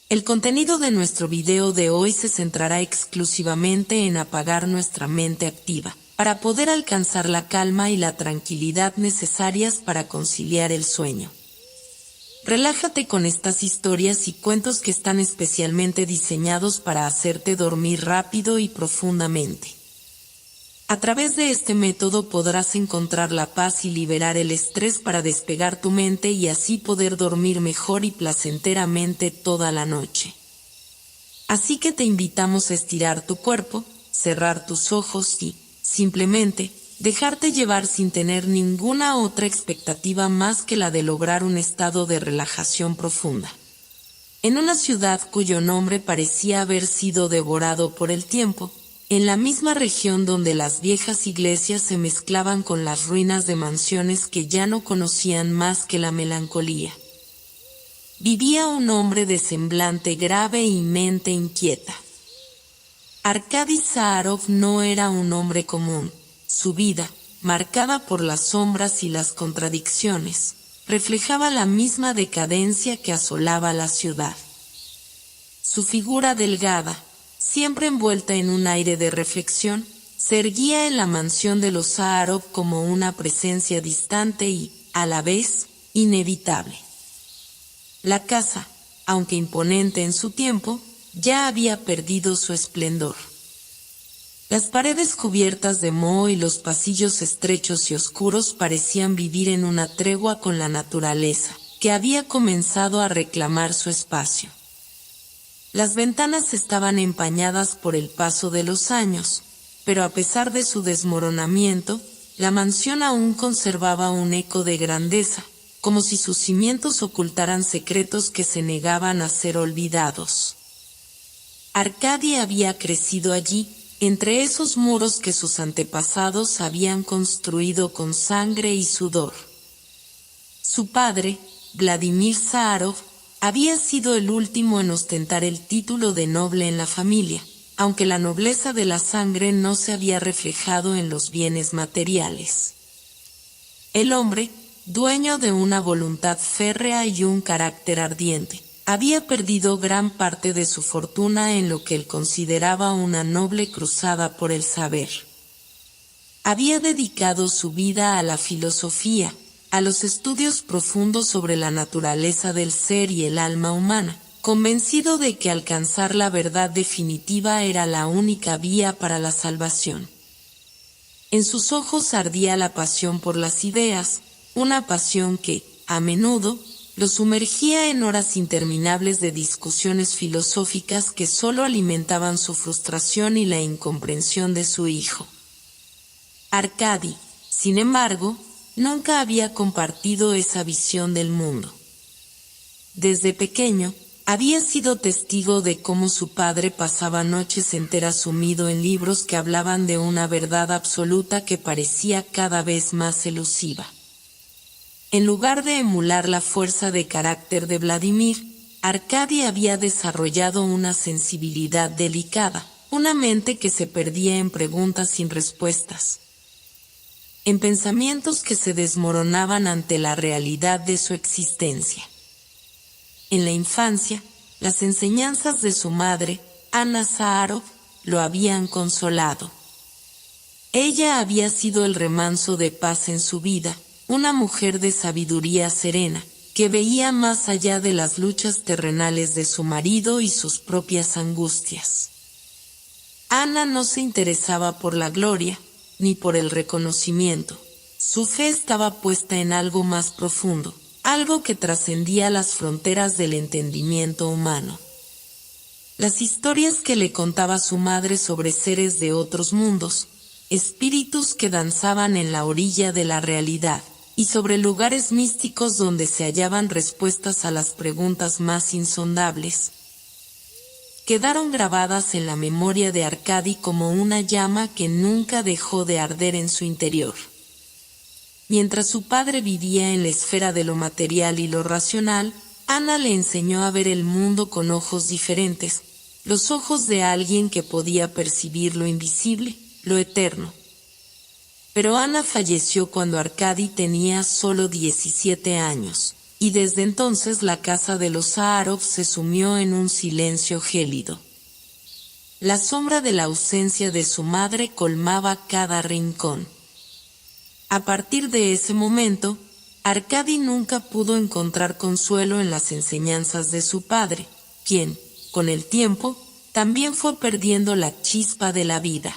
El contenido de nuestro video de hoy se centrará exclusivamente en apagar nuestra mente activa, para poder alcanzar la calma y la tranquilidad necesarias para conciliar el sueño. Relájate con estas historias y cuentos que están especialmente diseñados para hacerte dormir rápido y profundamente. A través de este método podrás encontrar la paz y liberar el estrés para despegar tu mente y así poder dormir mejor y placenteramente toda la noche. Así que te invitamos a estirar tu cuerpo, cerrar tus ojos y, simplemente, dejarte llevar sin tener ninguna otra expectativa más que la de lograr un estado de relajación profunda. En una ciudad cuyo nombre parecía haber sido devorado por el tiempo, en la misma región donde las viejas iglesias se mezclaban con las ruinas de mansiones que ya no conocían más que la melancolía, vivía un hombre de semblante grave y mente inquieta. Arkady Zaharov no era un hombre común. Su vida, marcada por las sombras y las contradicciones, reflejaba la misma decadencia que asolaba la ciudad. Su figura delgada, siempre envuelta en un aire de reflexión, se erguía en la mansión de los Zaharov como una presencia distante y, a la vez, inevitable. La casa, aunque imponente en su tiempo, ya había perdido su esplendor. Las paredes cubiertas de moho y los pasillos estrechos y oscuros parecían vivir en una tregua con la naturaleza, que había comenzado a reclamar su espacio. Las ventanas estaban empañadas por el paso de los años, pero a pesar de su desmoronamiento, la mansión aún conservaba un eco de grandeza, como si sus cimientos ocultaran secretos que se negaban a ser olvidados. Arkady había crecido allí, entre esos muros que sus antepasados habían construido con sangre y sudor. Su padre, Vladimir Zaharov, había sido el último en ostentar el título de noble en la familia, aunque la nobleza de la sangre no se había reflejado en los bienes materiales. El hombre, dueño de una voluntad férrea y un carácter ardiente, había perdido gran parte de su fortuna en lo que él consideraba una noble cruzada por el saber. Había dedicado su vida a la filosofía, a los estudios profundos sobre la naturaleza del ser y el alma humana, convencido de que alcanzar la verdad definitiva era la única vía para la salvación. En sus ojos ardía la pasión por las ideas, una pasión que, a menudo, lo sumergía en horas interminables de discusiones filosóficas que solo alimentaban su frustración y la incomprensión de su hijo. Arkady, sin embargo, nunca había compartido esa visión del mundo. Desde pequeño, había sido testigo de cómo su padre pasaba noches enteras sumido en libros que hablaban de una verdad absoluta que parecía cada vez más elusiva. En lugar de emular la fuerza de carácter de Vladimir, Arkady había desarrollado una sensibilidad delicada, una mente que se perdía en preguntas sin respuestas, en pensamientos que se desmoronaban ante la realidad de su existencia. En la infancia, las enseñanzas de su madre, Anna Zaharov, lo habían consolado. Ella había sido el remanso de paz en su vida, una mujer de sabiduría serena, que veía más allá de las luchas terrenales de su marido y sus propias angustias. Ana no se interesaba por la gloria, ni por el reconocimiento. Su fe estaba puesta en algo más profundo, algo que trascendía las fronteras del entendimiento humano. Las historias que le contaba su madre sobre seres de otros mundos, espíritus que danzaban en la orilla de la realidad, y sobre lugares místicos donde se hallaban respuestas a las preguntas más insondables, quedaron grabadas en la memoria de Arkady como una llama que nunca dejó de arder en su interior. Mientras su padre vivía en la esfera de lo material y lo racional, Ana le enseñó a ver el mundo con ojos diferentes, los ojos de alguien que podía percibir lo invisible, lo eterno. Pero Ana falleció cuando Arkady tenía solo 17 años, y desde entonces la casa de los Zaharov se sumió en un silencio gélido. La sombra de la ausencia de su madre colmaba cada rincón. A partir de ese momento, Arkady nunca pudo encontrar consuelo en las enseñanzas de su padre, quien, con el tiempo, también fue perdiendo la chispa de la vida.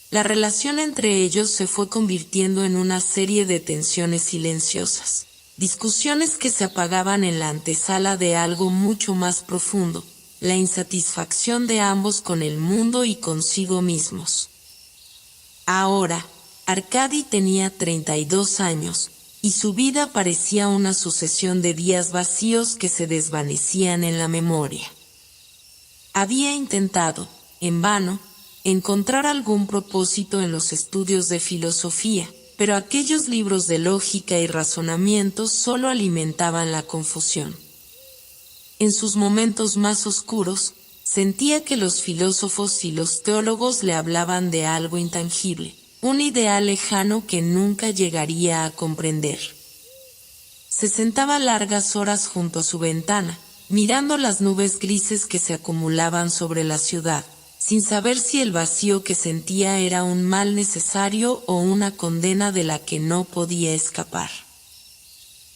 La relación entre ellos se fue convirtiendo en una serie de tensiones silenciosas, discusiones que se apagaban en la antesala de algo mucho más profundo, la insatisfacción de ambos con el mundo y consigo mismos. Ahora, Arkady tenía 32 años, y su vida parecía una sucesión de días vacíos que se desvanecían en la memoria. Había intentado, en vano, encontrar algún propósito en los estudios de filosofía, pero aquellos libros de lógica y razonamiento solo alimentaban la confusión. En sus momentos más oscuros, sentía que los filósofos y los teólogos le hablaban de algo intangible, un ideal lejano que nunca llegaría a comprender. Se sentaba largas horas junto a su ventana, mirando las nubes grises que se acumulaban sobre la ciudad, sin saber si el vacío que sentía era un mal necesario o una condena de la que no podía escapar.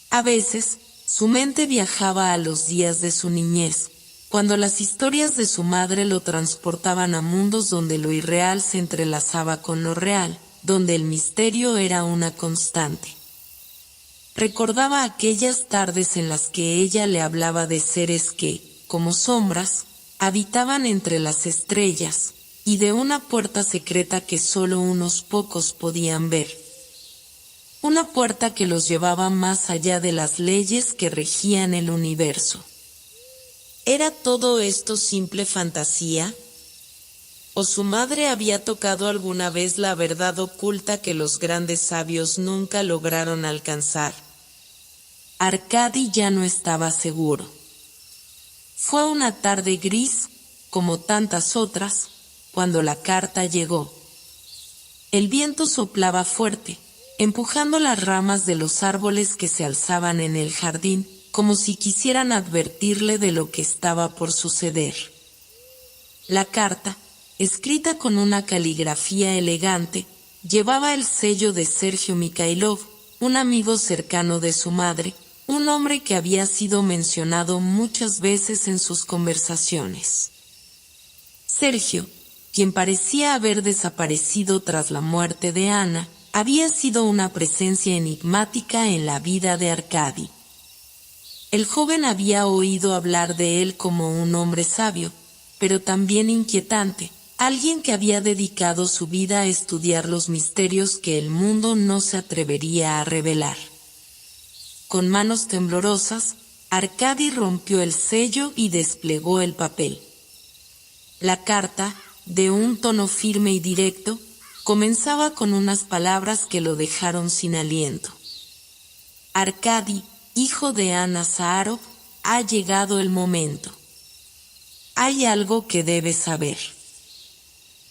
A veces, su mente viajaba a los días de su niñez, cuando las historias de su madre lo transportaban a mundos donde lo irreal se entrelazaba con lo real, donde el misterio era una constante. Recordaba aquellas tardes en las que ella le hablaba de seres que, como sombras, habitaban entre las estrellas, y de una puerta secreta que solo unos pocos podían ver. Una puerta que los llevaba más allá de las leyes que regían el universo. ¿Era todo esto simple fantasía? ¿O su madre había tocado alguna vez la verdad oculta que los grandes sabios nunca lograron alcanzar? Arkady ya no estaba seguro. Fue una tarde gris, como tantas otras, cuando la carta llegó. El viento soplaba fuerte, empujando las ramas de los árboles que se alzaban en el jardín, como si quisieran advertirle de lo que estaba por suceder. La carta, escrita con una caligrafía elegante, llevaba el sello de Sergio Mikhailov, un amigo cercano de su madre, un hombre que había sido mencionado muchas veces en sus conversaciones. Sergio, quien parecía haber desaparecido tras la muerte de Ana, había sido una presencia enigmática en la vida de Arkady. El joven había oído hablar de él como un hombre sabio, pero también inquietante, alguien que había dedicado su vida a estudiar los misterios que el mundo no se atrevería a revelar. Con manos temblorosas, Arkady rompió el sello y desplegó el papel. La carta, de un tono firme y directo, comenzaba con unas palabras que lo dejaron sin aliento. Arkady, hijo de Ana Zaharov, ha llegado el momento. Hay algo que debes saber.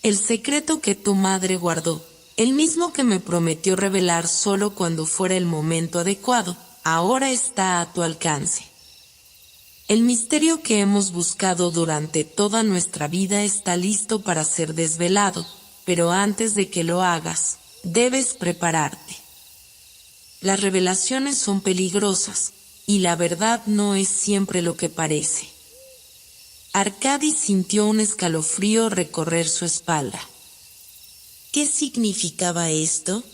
El secreto que tu madre guardó, el mismo que me prometió revelar solo cuando fuera el momento adecuado, ahora está a tu alcance. El misterio que hemos buscado durante toda nuestra vida está listo para ser desvelado, pero antes de que lo hagas, debes prepararte. Las revelaciones son peligrosas, y la verdad no es siempre lo que parece. Arkady sintió un escalofrío recorrer su espalda. ¿Qué significaba esto?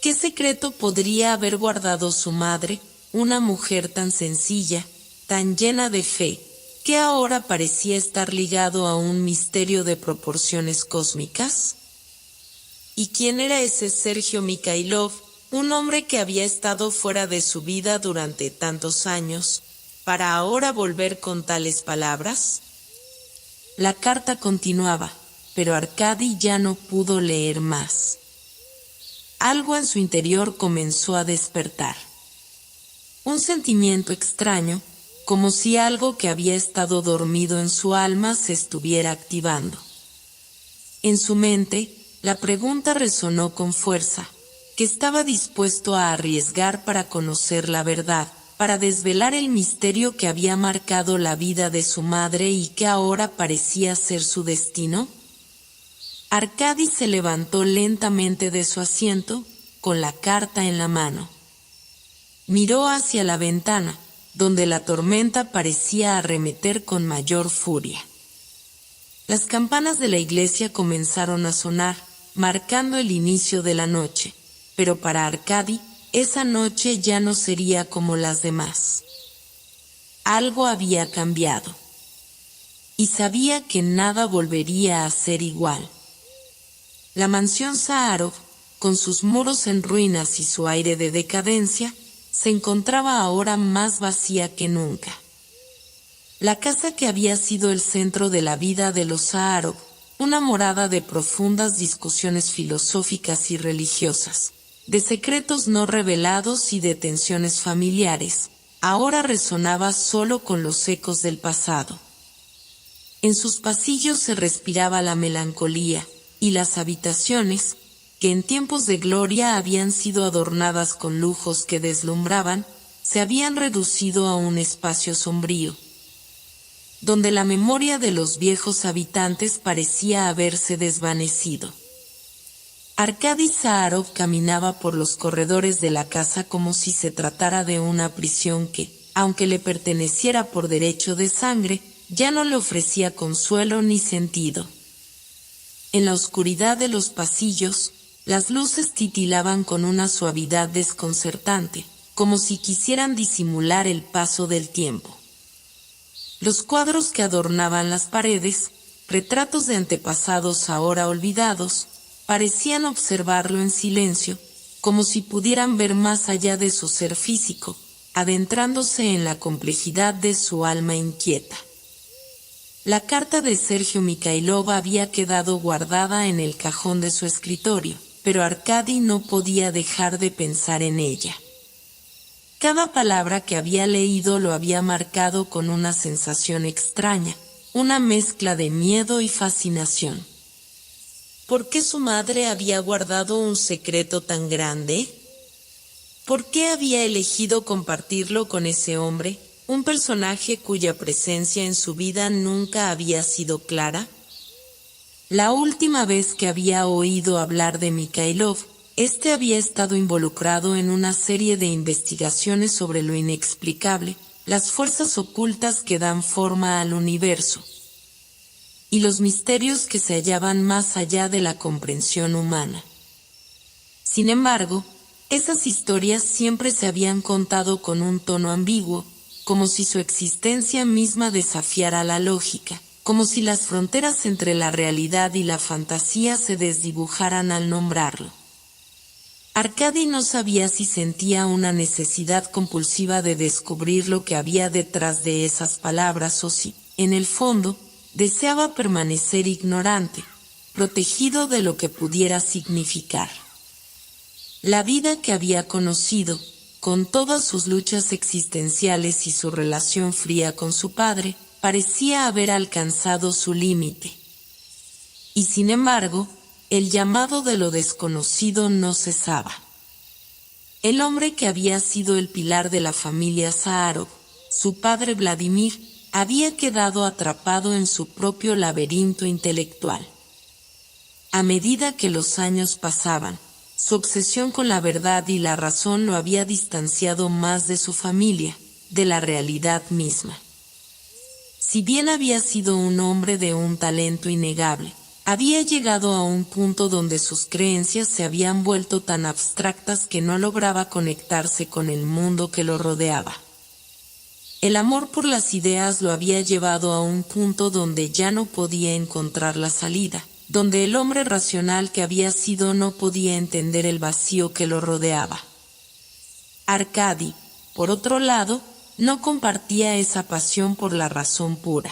¿Qué secreto podría haber guardado su madre, una mujer tan sencilla, tan llena de fe, que ahora parecía estar ligado a un misterio de proporciones cósmicas? ¿Y quién era ese Sergio Mikhailov, un hombre que había estado fuera de su vida durante tantos años, para ahora volver con tales palabras? La carta continuaba, pero Arkady ya no pudo leer más. Algo en su interior comenzó a despertar. Un sentimiento extraño, como si algo que había estado dormido en su alma se estuviera activando. En su mente, la pregunta resonó con fuerza: que estaba dispuesto a arriesgar para conocer la verdad, para desvelar el misterio que había marcado la vida de su madre y que ahora parecía ser su destino? Arkady se levantó lentamente de su asiento, con la carta en la mano. Miró hacia la ventana, donde la tormenta parecía arremeter con mayor furia. Las campanas de la iglesia comenzaron a sonar, marcando el inicio de la noche, pero para Arkady, esa noche ya no sería como las demás. Algo había cambiado. Y sabía que nada volvería a ser igual. La mansión Sárov, con sus muros en ruinas y su aire de decadencia, se encontraba ahora más vacía que nunca. La casa que había sido el centro de la vida de los Sárov, una morada de profundas discusiones filosóficas y religiosas, de secretos no revelados y de tensiones familiares, ahora resonaba solo con los ecos del pasado. En sus pasillos se respiraba la melancolía, y las habitaciones, que en tiempos de gloria habían sido adornadas con lujos que deslumbraban, se habían reducido a un espacio sombrío, donde la memoria de los viejos habitantes parecía haberse desvanecido. Arkady Sárov caminaba por los corredores de la casa como si se tratara de una prisión que, aunque le perteneciera por derecho de sangre, ya no le ofrecía consuelo ni sentido. En la oscuridad de los pasillos, las luces titilaban con una suavidad desconcertante, como si quisieran disimular el paso del tiempo. Los cuadros que adornaban las paredes, retratos de antepasados ahora olvidados, parecían observarlo en silencio, como si pudieran ver más allá de su ser físico, adentrándose en la complejidad de su alma inquieta. La carta de Sergio Mikhailov había quedado guardada en el cajón de su escritorio, pero Arkady no podía dejar de pensar en ella. Cada palabra que había leído lo había marcado con una sensación extraña, una mezcla de miedo y fascinación. ¿Por qué su madre había guardado un secreto tan grande? ¿Por qué había elegido compartirlo con ese hombre, un personaje cuya presencia en su vida nunca había sido clara? La última vez que había oído hablar de Mikhailov, este había estado involucrado en una serie de investigaciones sobre lo inexplicable, las fuerzas ocultas que dan forma al universo, y los misterios que se hallaban más allá de la comprensión humana. Sin embargo, esas historias siempre se habían contado con un tono ambiguo, como si su existencia misma desafiara la lógica, como si las fronteras entre la realidad y la fantasía se desdibujaran al nombrarlo. Arkady no sabía si sentía una necesidad compulsiva de descubrir lo que había detrás de esas palabras o si, en el fondo, deseaba permanecer ignorante, protegido de lo que pudiera significar. La vida que había conocido, con todas sus luchas existenciales y su relación fría con su padre, parecía haber alcanzado su límite. Y sin embargo, el llamado de lo desconocido no cesaba. El hombre que había sido el pilar de la familia Sárov, su padre Vladimir, había quedado atrapado en su propio laberinto intelectual. A medida que los años pasaban, su obsesión con la verdad y la razón lo había distanciado más de su familia, de la realidad misma. Si bien había sido un hombre de un talento innegable, había llegado a un punto donde sus creencias se habían vuelto tan abstractas que no lograba conectarse con el mundo que lo rodeaba. El amor por las ideas lo había llevado a un punto donde ya no podía encontrar la salida, donde el hombre racional que había sido no podía entender el vacío que lo rodeaba. Arkady, por otro lado, no compartía esa pasión por la razón pura.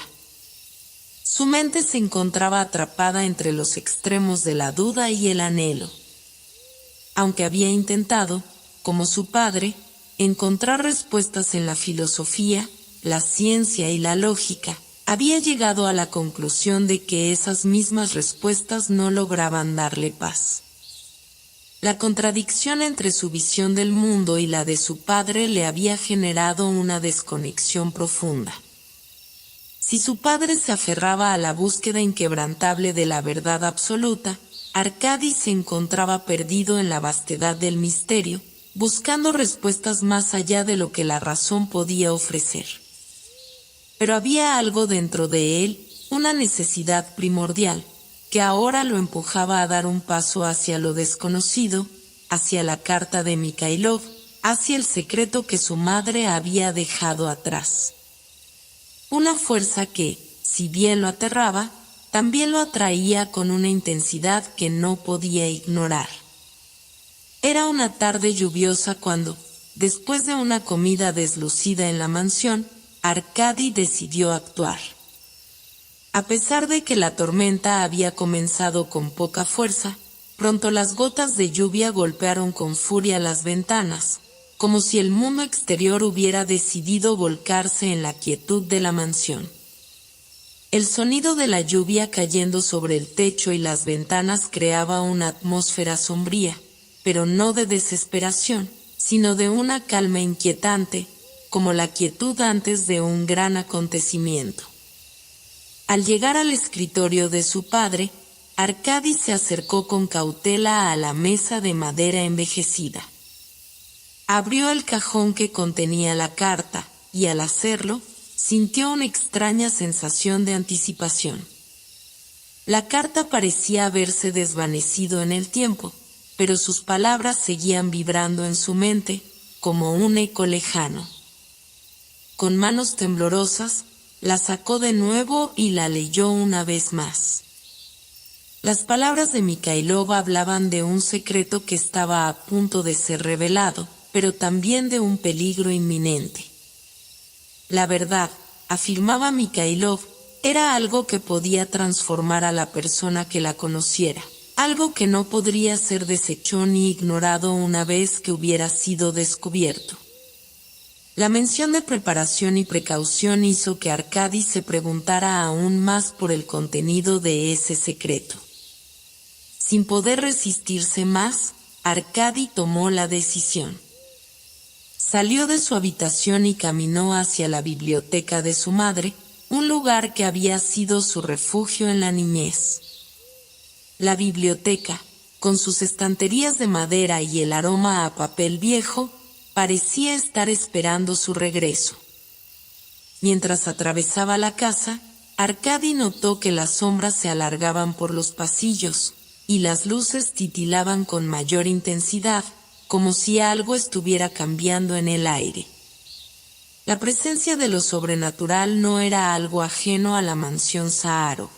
Su mente se encontraba atrapada entre los extremos de la duda y el anhelo. Aunque había intentado, como su padre, encontrar respuestas en la filosofía, la ciencia y la lógica, había llegado a la conclusión de que esas mismas respuestas no lograban darle paz. La contradicción entre su visión del mundo y la de su padre le había generado una desconexión profunda. Si su padre se aferraba a la búsqueda inquebrantable de la verdad absoluta, Arkady se encontraba perdido en la vastedad del misterio, buscando respuestas más allá de lo que la razón podía ofrecer. Pero había algo dentro de él, una necesidad primordial, que ahora lo empujaba a dar un paso hacia lo desconocido, hacia la carta de Mikhailov, hacia el secreto que su madre había dejado atrás. Una fuerza que, si bien lo aterraba, también lo atraía con una intensidad que no podía ignorar. Era una tarde lluviosa cuando, después de una comida deslucida en la mansión, Arkady decidió actuar. A pesar de que la tormenta había comenzado con poca fuerza, pronto las gotas de lluvia golpearon con furia las ventanas, como si el mundo exterior hubiera decidido volcarse en la quietud de la mansión. El sonido de la lluvia cayendo sobre el techo y las ventanas creaba una atmósfera sombría, pero no de desesperación, sino de una calma inquietante, como la quietud antes de un gran acontecimiento. Al llegar al escritorio de su padre, Arkady se acercó con cautela a la mesa de madera envejecida. Abrió el cajón que contenía la carta, y al hacerlo, sintió una extraña sensación de anticipación. La carta parecía haberse desvanecido en el tiempo, pero sus palabras seguían vibrando en su mente, como un eco lejano. Con manos temblorosas, la sacó de nuevo y la leyó una vez más. Las palabras de Mikhailov hablaban de un secreto que estaba a punto de ser revelado, pero también de un peligro inminente. La verdad, afirmaba Mikhailov, era algo que podía transformar a la persona que la conociera, algo que no podría ser deshecho ni ignorado una vez que hubiera sido descubierto. La mención de preparación y precaución hizo que Arkady se preguntara aún más por el contenido de ese secreto. Sin poder resistirse más, Arkady tomó la decisión. Salió de su habitación y caminó hacia la biblioteca de su madre, un lugar que había sido su refugio en la niñez. La biblioteca, con sus estanterías de madera y el aroma a papel viejo, parecía estar esperando su regreso. Mientras atravesaba la casa, Arkady notó que las sombras se alargaban por los pasillos, y las luces titilaban con mayor intensidad, como si algo estuviera cambiando en el aire. La presencia de lo sobrenatural no era algo ajeno a la mansión Sahárov.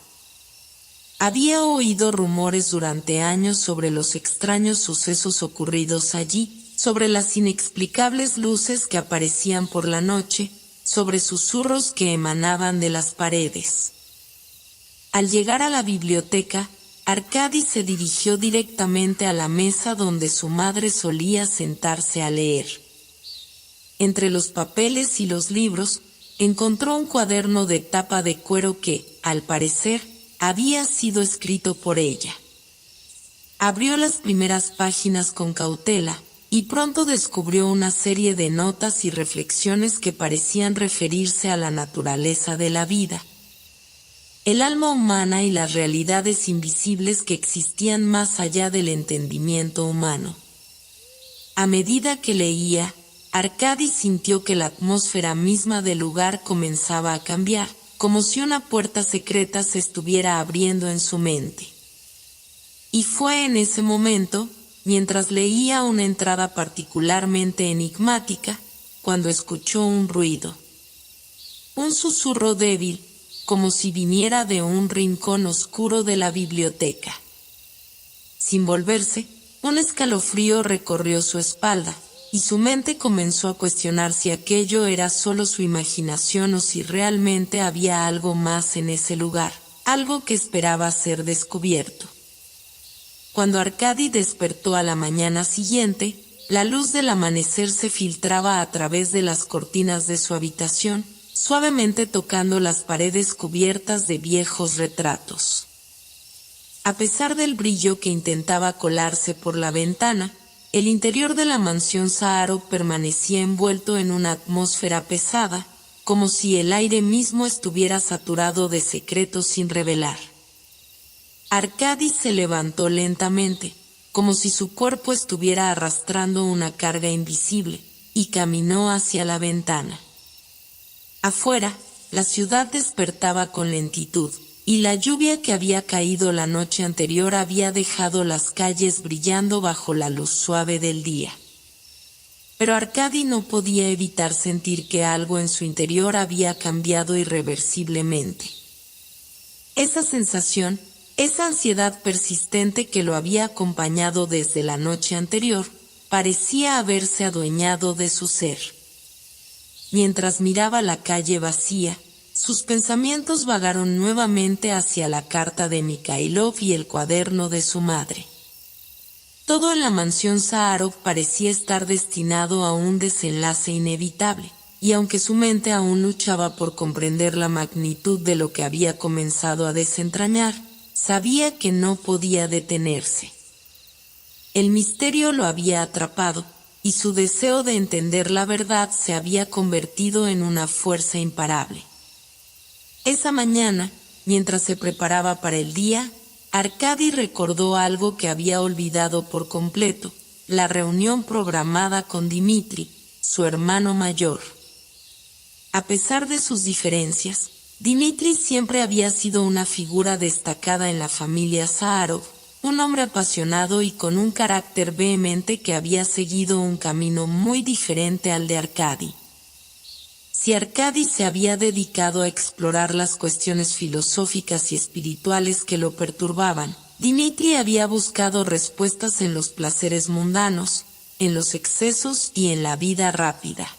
Había oído rumores durante años sobre los extraños sucesos ocurridos allí, sobre las inexplicables luces que aparecían por la noche, sobre susurros que emanaban de las paredes. Al llegar a la biblioteca, Arkady se dirigió directamente a la mesa donde su madre solía sentarse a leer. Entre los papeles y los libros, encontró un cuaderno de tapa de cuero que, al parecer, había sido escrito por ella. Abrió las primeras páginas con cautela, y pronto descubrió una serie de notas y reflexiones que parecían referirse a la naturaleza de la vida, el alma humana y las realidades invisibles que existían más allá del entendimiento humano. A medida que leía, Arkady sintió que la atmósfera misma del lugar comenzaba a cambiar, como si una puerta secreta se estuviera abriendo en su mente. Y fue en ese momento, mientras leía una entrada particularmente enigmática, cuando escuchó un ruido. Un susurro débil, como si viniera de un rincón oscuro de la biblioteca. Sin volverse, un escalofrío recorrió su espalda, y su mente comenzó a cuestionar si aquello era solo su imaginación o si realmente había algo más en ese lugar, algo que esperaba ser descubierto. Cuando Arkady despertó a la mañana siguiente, la luz del amanecer se filtraba a través de las cortinas de su habitación, suavemente tocando las paredes cubiertas de viejos retratos. A pesar del brillo que intentaba colarse por la ventana, el interior de la mansión Saharov permanecía envuelto en una atmósfera pesada, como si el aire mismo estuviera saturado de secretos sin revelar. Arkady se levantó lentamente, como si su cuerpo estuviera arrastrando una carga invisible, y caminó hacia la ventana. Afuera, la ciudad despertaba con lentitud, y la lluvia que había caído la noche anterior había dejado las calles brillando bajo la luz suave del día. Pero Arkady no podía evitar sentir que algo en su interior había cambiado irreversiblemente. Esa sensación, esa ansiedad persistente que lo había acompañado desde la noche anterior, parecía haberse adueñado de su ser. Mientras miraba la calle vacía, sus pensamientos vagaron nuevamente hacia la carta de Mikhailov y el cuaderno de su madre. Todo en la mansión Saharov parecía estar destinado a un desenlace inevitable, y aunque su mente aún luchaba por comprender la magnitud de lo que había comenzado a desentrañar, sabía que no podía detenerse. El misterio lo había atrapado, y su deseo de entender la verdad se había convertido en una fuerza imparable. Esa mañana, mientras se preparaba para el día, Arkady recordó algo que había olvidado por completo: la reunión programada con Dmitri, su hermano mayor. A pesar de sus diferencias, Dmitri siempre había sido una figura destacada en la familia Saharov, un hombre apasionado y con un carácter vehemente que había seguido un camino muy diferente al de Arkady. Si Arkady se había dedicado a explorar las cuestiones filosóficas y espirituales que lo perturbaban, Dmitri había buscado respuestas en los placeres mundanos, en los excesos y en la vida rápida.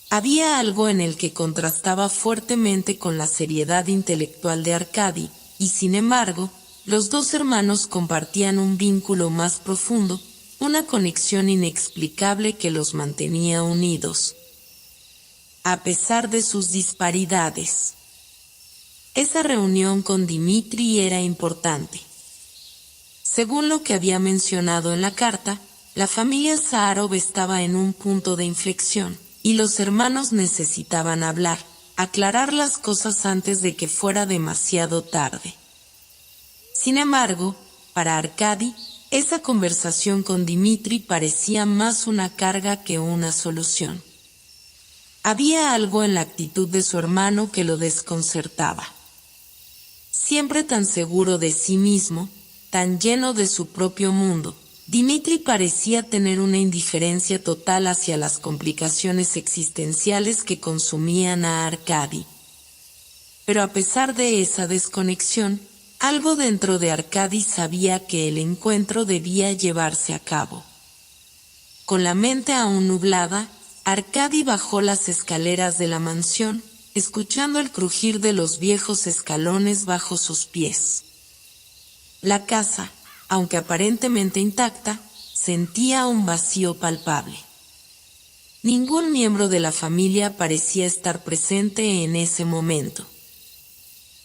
Había algo en el que contrastaba fuertemente con la seriedad intelectual de Arkady, y sin embargo, los dos hermanos compartían un vínculo más profundo, una conexión inexplicable que los mantenía unidos. A pesar de sus disparidades. Esa reunión con Dmitri era importante. Según lo que había mencionado en la carta, la familia Saharov estaba en un punto de inflexión, y los hermanos necesitaban hablar, aclarar las cosas antes de que fuera demasiado tarde. Sin embargo, para Arkady, esa conversación con Dmitri parecía más una carga que una solución. Había algo en la actitud de su hermano que lo desconcertaba. Siempre tan seguro de sí mismo, tan lleno de su propio mundo, Dmitri parecía tener una indiferencia total hacia las complicaciones existenciales que consumían a Arkady. Pero a pesar de esa desconexión, algo dentro de Arkady sabía que el encuentro debía llevarse a cabo. Con la mente aún nublada, Arkady bajó las escaleras de la mansión, escuchando el crujir de los viejos escalones bajo sus pies. La casa, aunque aparentemente intacta, sentía un vacío palpable. Ningún miembro de la familia parecía estar presente en ese momento.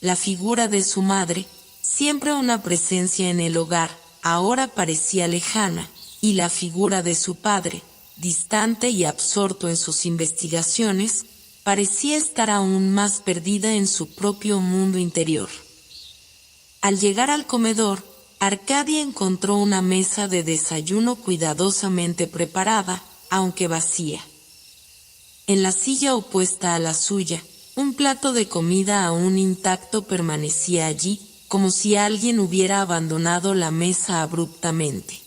La figura de su madre, siempre una presencia en el hogar, ahora parecía lejana, y la figura de su padre, distante y absorto en sus investigaciones, parecía estar aún más perdida en su propio mundo interior. Al llegar al comedor, Arkady encontró una mesa de desayuno cuidadosamente preparada, aunque vacía. En la silla opuesta a la suya, un plato de comida aún intacto permanecía allí, como si alguien hubiera abandonado la mesa abruptamente.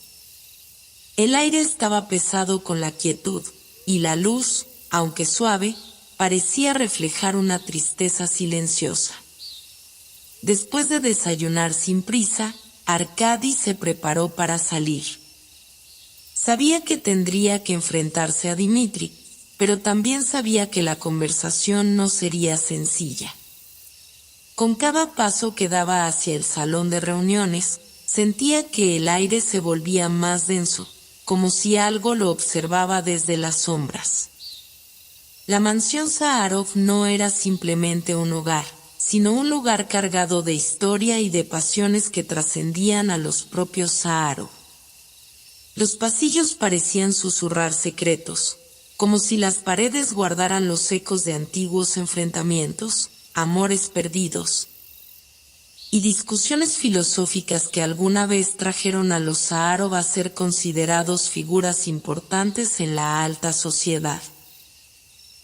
El aire estaba pesado con la quietud, y la luz, aunque suave, parecía reflejar una tristeza silenciosa. Después de desayunar sin prisa, Arkady se preparó para salir. Sabía que tendría que enfrentarse a Dmitri, pero también sabía que la conversación no sería sencilla. Con cada paso que daba hacia el salón de reuniones, sentía que el aire se volvía más denso, como si algo lo observaba desde las sombras. La mansión Saharov no era simplemente un hogar, sino un lugar cargado de historia y de pasiones que trascendían a los propios Saharov. Los pasillos parecían susurrar secretos, como si las paredes guardaran los ecos de antiguos enfrentamientos, amores perdidos y discusiones filosóficas que alguna vez trajeron a los Saharov a ser considerados figuras importantes en la alta sociedad.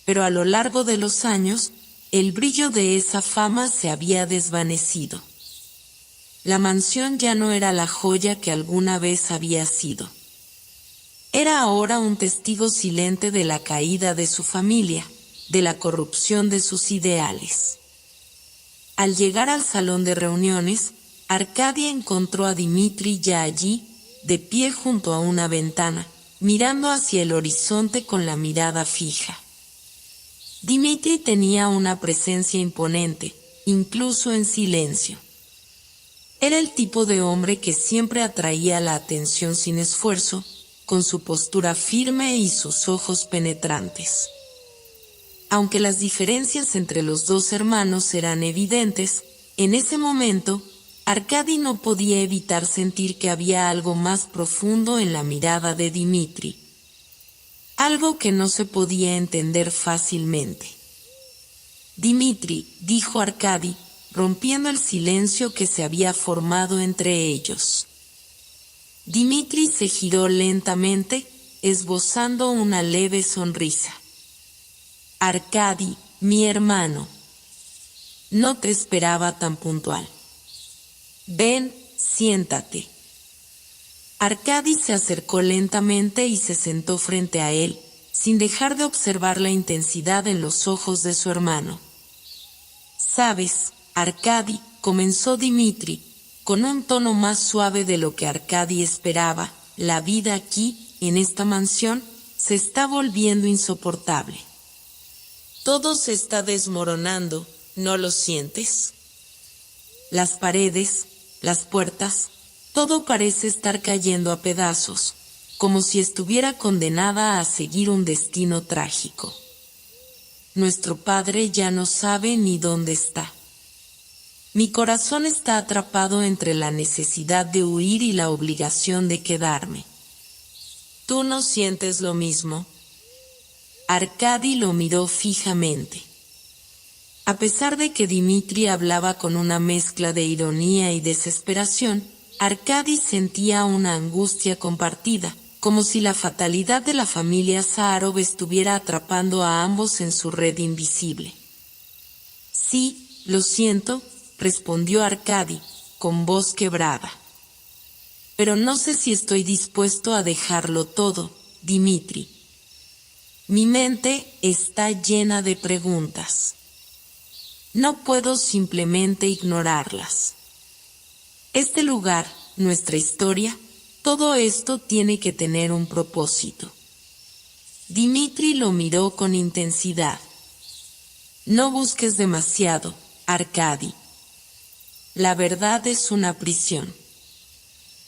Pero a lo largo de los años, el brillo de esa fama se había desvanecido. La mansión ya no era la joya que alguna vez había sido. Era ahora un testigo silente de la caída de su familia, de la corrupción de sus ideales. Al llegar al salón de reuniones, Arkady encontró a Dmitri ya allí, de pie junto a una ventana, mirando hacia el horizonte con la mirada fija. Dmitri tenía una presencia imponente, incluso en silencio. Era el tipo de hombre que siempre atraía la atención sin esfuerzo, con su postura firme y sus ojos penetrantes. Aunque las diferencias entre los dos hermanos eran evidentes, en ese momento, Arkady no podía evitar sentir que había algo más profundo en la mirada de Dmitri. Algo que no se podía entender fácilmente. «Dmitri», dijo Arkady, rompiendo el silencio que se había formado entre ellos. Dmitri se giró lentamente, esbozando una leve sonrisa. «Arkady, mi hermano. No te esperaba tan puntual. Ven, siéntate». Arkady se acercó lentamente y se sentó frente a él, sin dejar de observar la intensidad en los ojos de su hermano. «Sabes, Arkady», comenzó Dmitri, con un tono más suave de lo que Arkady esperaba, «la vida aquí, en esta mansión, se está volviendo insoportable. Todo se está desmoronando, ¿no lo sientes? Las paredes, las puertas, todo parece estar cayendo a pedazos, como si estuviera condenada a seguir un destino trágico. Nuestro padre ya no sabe ni dónde está. Mi corazón está atrapado entre la necesidad de huir y la obligación de quedarme. ¿Tú no sientes lo mismo?» Arkady lo miró fijamente. A pesar de que Dmitri hablaba con una mezcla de ironía y desesperación, Arkady sentía una angustia compartida, como si la fatalidad de la familia Saharov estuviera atrapando a ambos en su red invisible. «Sí, lo siento», respondió Arkady, con voz quebrada. «Pero no sé si estoy dispuesto a dejarlo todo, Dmitri. Mi mente está llena de preguntas. No puedo simplemente ignorarlas. Este lugar, nuestra historia, todo esto tiene que tener un propósito». Dmitri lo miró con intensidad. «No busques demasiado, Arkady. La verdad es una prisión.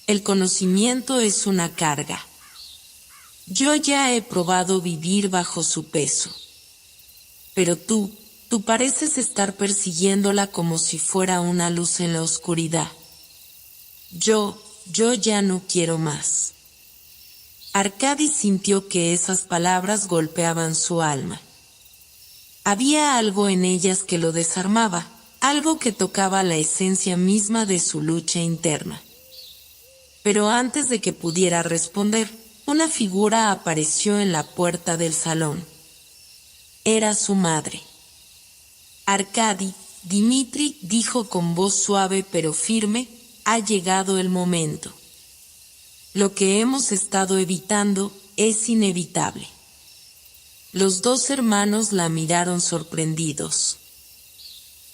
El conocimiento es una carga. Yo ya he probado vivir bajo su peso. Pero tú pareces estar persiguiéndola como si fuera una luz en la oscuridad. Yo ya no quiero más». Arkady sintió que esas palabras golpeaban su alma. Había algo en ellas que lo desarmaba, algo que tocaba la esencia misma de su lucha interna. Pero antes de que pudiera responder, una figura apareció en la puerta del salón. Era su madre. «Arkady», Dmitri dijo con voz suave pero firme, «ha llegado el momento. Lo que hemos estado evitando es inevitable». Los dos hermanos la miraron sorprendidos.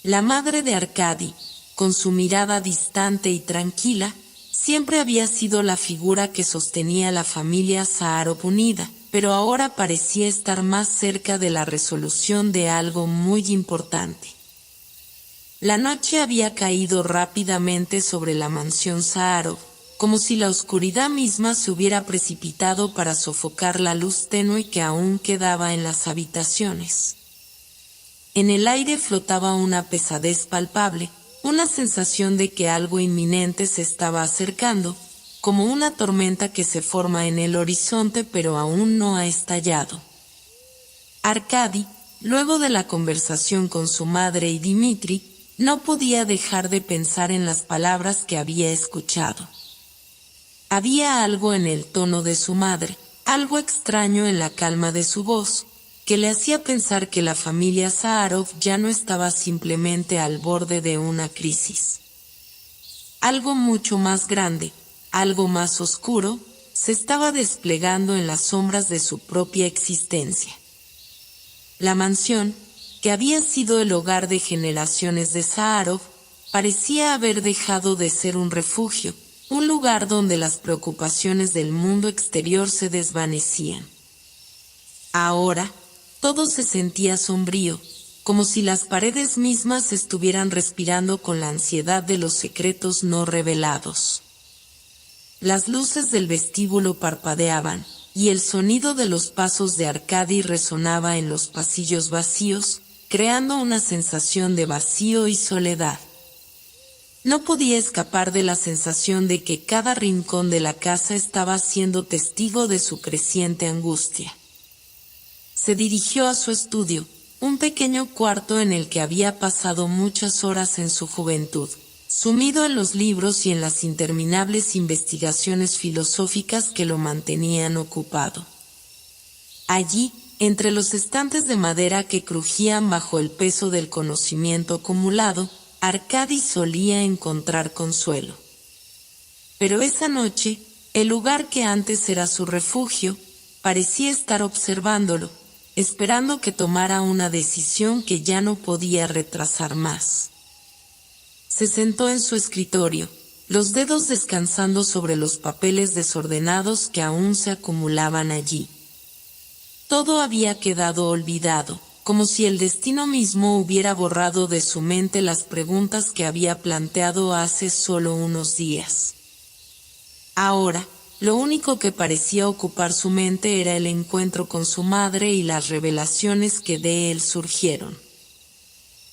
La madre de Arkady, con su mirada distante y tranquila, siempre había sido la figura que sostenía la familia Saharov unida, pero ahora parecía estar más cerca de la resolución de algo muy importante. La noche había caído rápidamente sobre la mansión Saharov, como si la oscuridad misma se hubiera precipitado para sofocar la luz tenue que aún quedaba en las habitaciones. En el aire flotaba una pesadez palpable, una sensación de que algo inminente se estaba acercando, como una tormenta que se forma en el horizonte pero aún no ha estallado. Arkady, luego de la conversación con su madre y Dmitri, no podía dejar de pensar en las palabras que había escuchado. Había algo en el tono de su madre, algo extraño en la calma de su voz, que le hacía pensar que la familia Zaharov ya no estaba simplemente al borde de una crisis. Algo mucho más grande, algo más oscuro, se estaba desplegando en las sombras de su propia existencia. La mansión, que había sido el hogar de generaciones de Zaharov, parecía haber dejado de ser un refugio, un lugar donde las preocupaciones del mundo exterior se desvanecían. Ahora, todo se sentía sombrío, como si las paredes mismas estuvieran respirando con la ansiedad de los secretos no revelados. Las luces del vestíbulo parpadeaban, y el sonido de los pasos de Arkady resonaba en los pasillos vacíos, creando una sensación de vacío y soledad. No podía escapar de la sensación de que cada rincón de la casa estaba siendo testigo de su creciente angustia. Se dirigió a su estudio, un pequeño cuarto en el que había pasado muchas horas en su juventud, sumido en los libros y en las interminables investigaciones filosóficas que lo mantenían ocupado. Allí, entre los estantes de madera que crujían bajo el peso del conocimiento acumulado, Arkady solía encontrar consuelo. Pero esa noche, el lugar que antes era su refugio, parecía estar observándolo, esperando que tomara una decisión que ya no podía retrasar más. Se sentó en su escritorio, los dedos descansando sobre los papeles desordenados que aún se acumulaban allí. Todo había quedado olvidado, como si el destino mismo hubiera borrado de su mente las preguntas que había planteado hace solo unos días. Ahora, lo único que parecía ocupar su mente era el encuentro con su madre y las revelaciones que de él surgieron.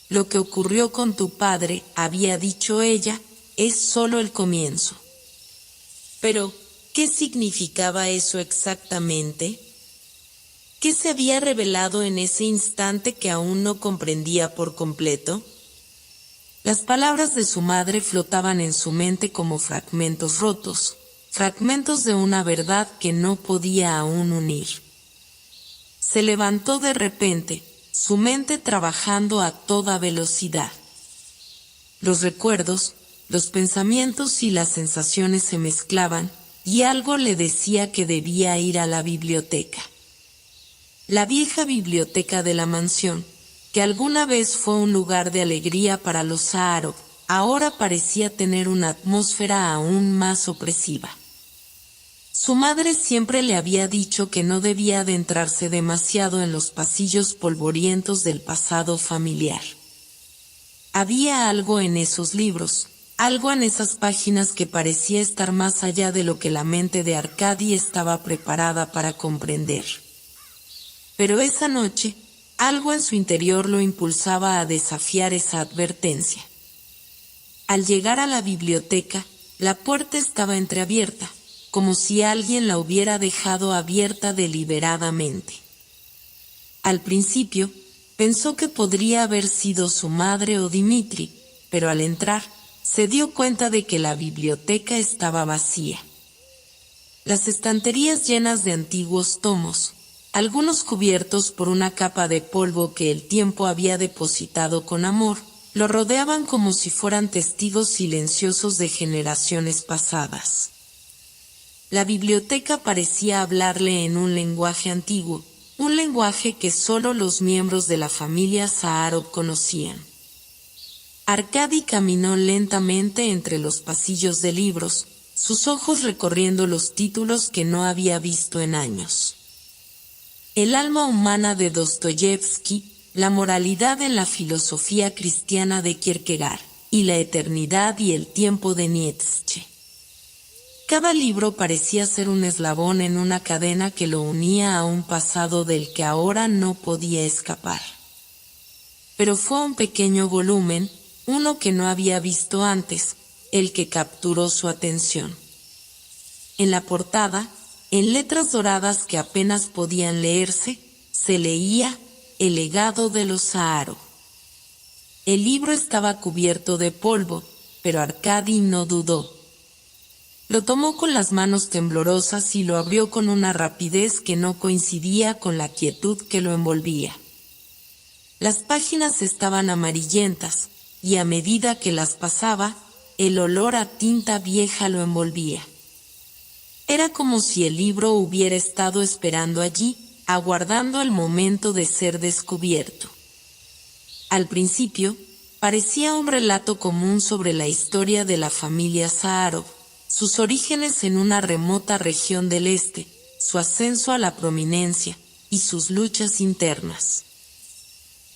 Lo que ocurrió con tu padre, había dicho ella, es solo el comienzo. Pero, ¿qué significaba eso exactamente? ¿Qué se había revelado en ese instante que aún no comprendía por completo? Las palabras de su madre flotaban en su mente como fragmentos rotos, fragmentos de una verdad que no podía aún unir. Se levantó de repente, su mente trabajando a toda velocidad. Los recuerdos, los pensamientos y las sensaciones se mezclaban, y algo le decía que debía ir a la biblioteca. La vieja biblioteca de la mansión, que alguna vez fue un lugar de alegría para los Zaharov, ahora parecía tener una atmósfera aún más opresiva. Su madre siempre le había dicho que no debía adentrarse demasiado en los pasillos polvorientos del pasado familiar. Había algo en esos libros, algo en esas páginas que parecía estar más allá de lo que la mente de Arkady estaba preparada para comprender. Pero esa noche, algo en su interior lo impulsaba a desafiar esa advertencia. Al llegar a la biblioteca, la puerta estaba entreabierta, como si alguien la hubiera dejado abierta deliberadamente. Al principio, pensó que podría haber sido su madre o Dmitri, pero al entrar, se dio cuenta de que la biblioteca estaba vacía. Las estanterías llenas de antiguos tomos, algunos cubiertos por una capa de polvo que el tiempo había depositado con amor, lo rodeaban como si fueran testigos silenciosos de generaciones pasadas. La biblioteca parecía hablarle en un lenguaje antiguo, un lenguaje que solo los miembros de la familia Zaharov conocían. Arkady caminó lentamente entre los pasillos de libros, sus ojos recorriendo los títulos que no había visto en años. El alma humana de Dostoyevsky, la moralidad en la filosofía cristiana de Kierkegaard, y la eternidad y el tiempo de Nietzsche. Cada libro parecía ser un eslabón en una cadena que lo unía a un pasado del que ahora no podía escapar. pero fue un pequeño volumen, uno que no había visto antes, el que capturó su atención. En la portada, en letras doradas que apenas podían leerse, se leía El legado de los Sahárov. El libro estaba cubierto de polvo, pero Arkady no dudó. Lo tomó con las manos temblorosas y lo abrió con una rapidez que no coincidía con la quietud que lo envolvía. Las páginas estaban amarillentas, y a medida que las pasaba, el olor a tinta vieja lo envolvía. Era como si el libro hubiera estado esperando allí, aguardando el momento de ser descubierto. Al principio, parecía un relato común sobre la historia de la familia Sahárov, sus orígenes en una remota región del este, su ascenso a la prominencia y sus luchas internas.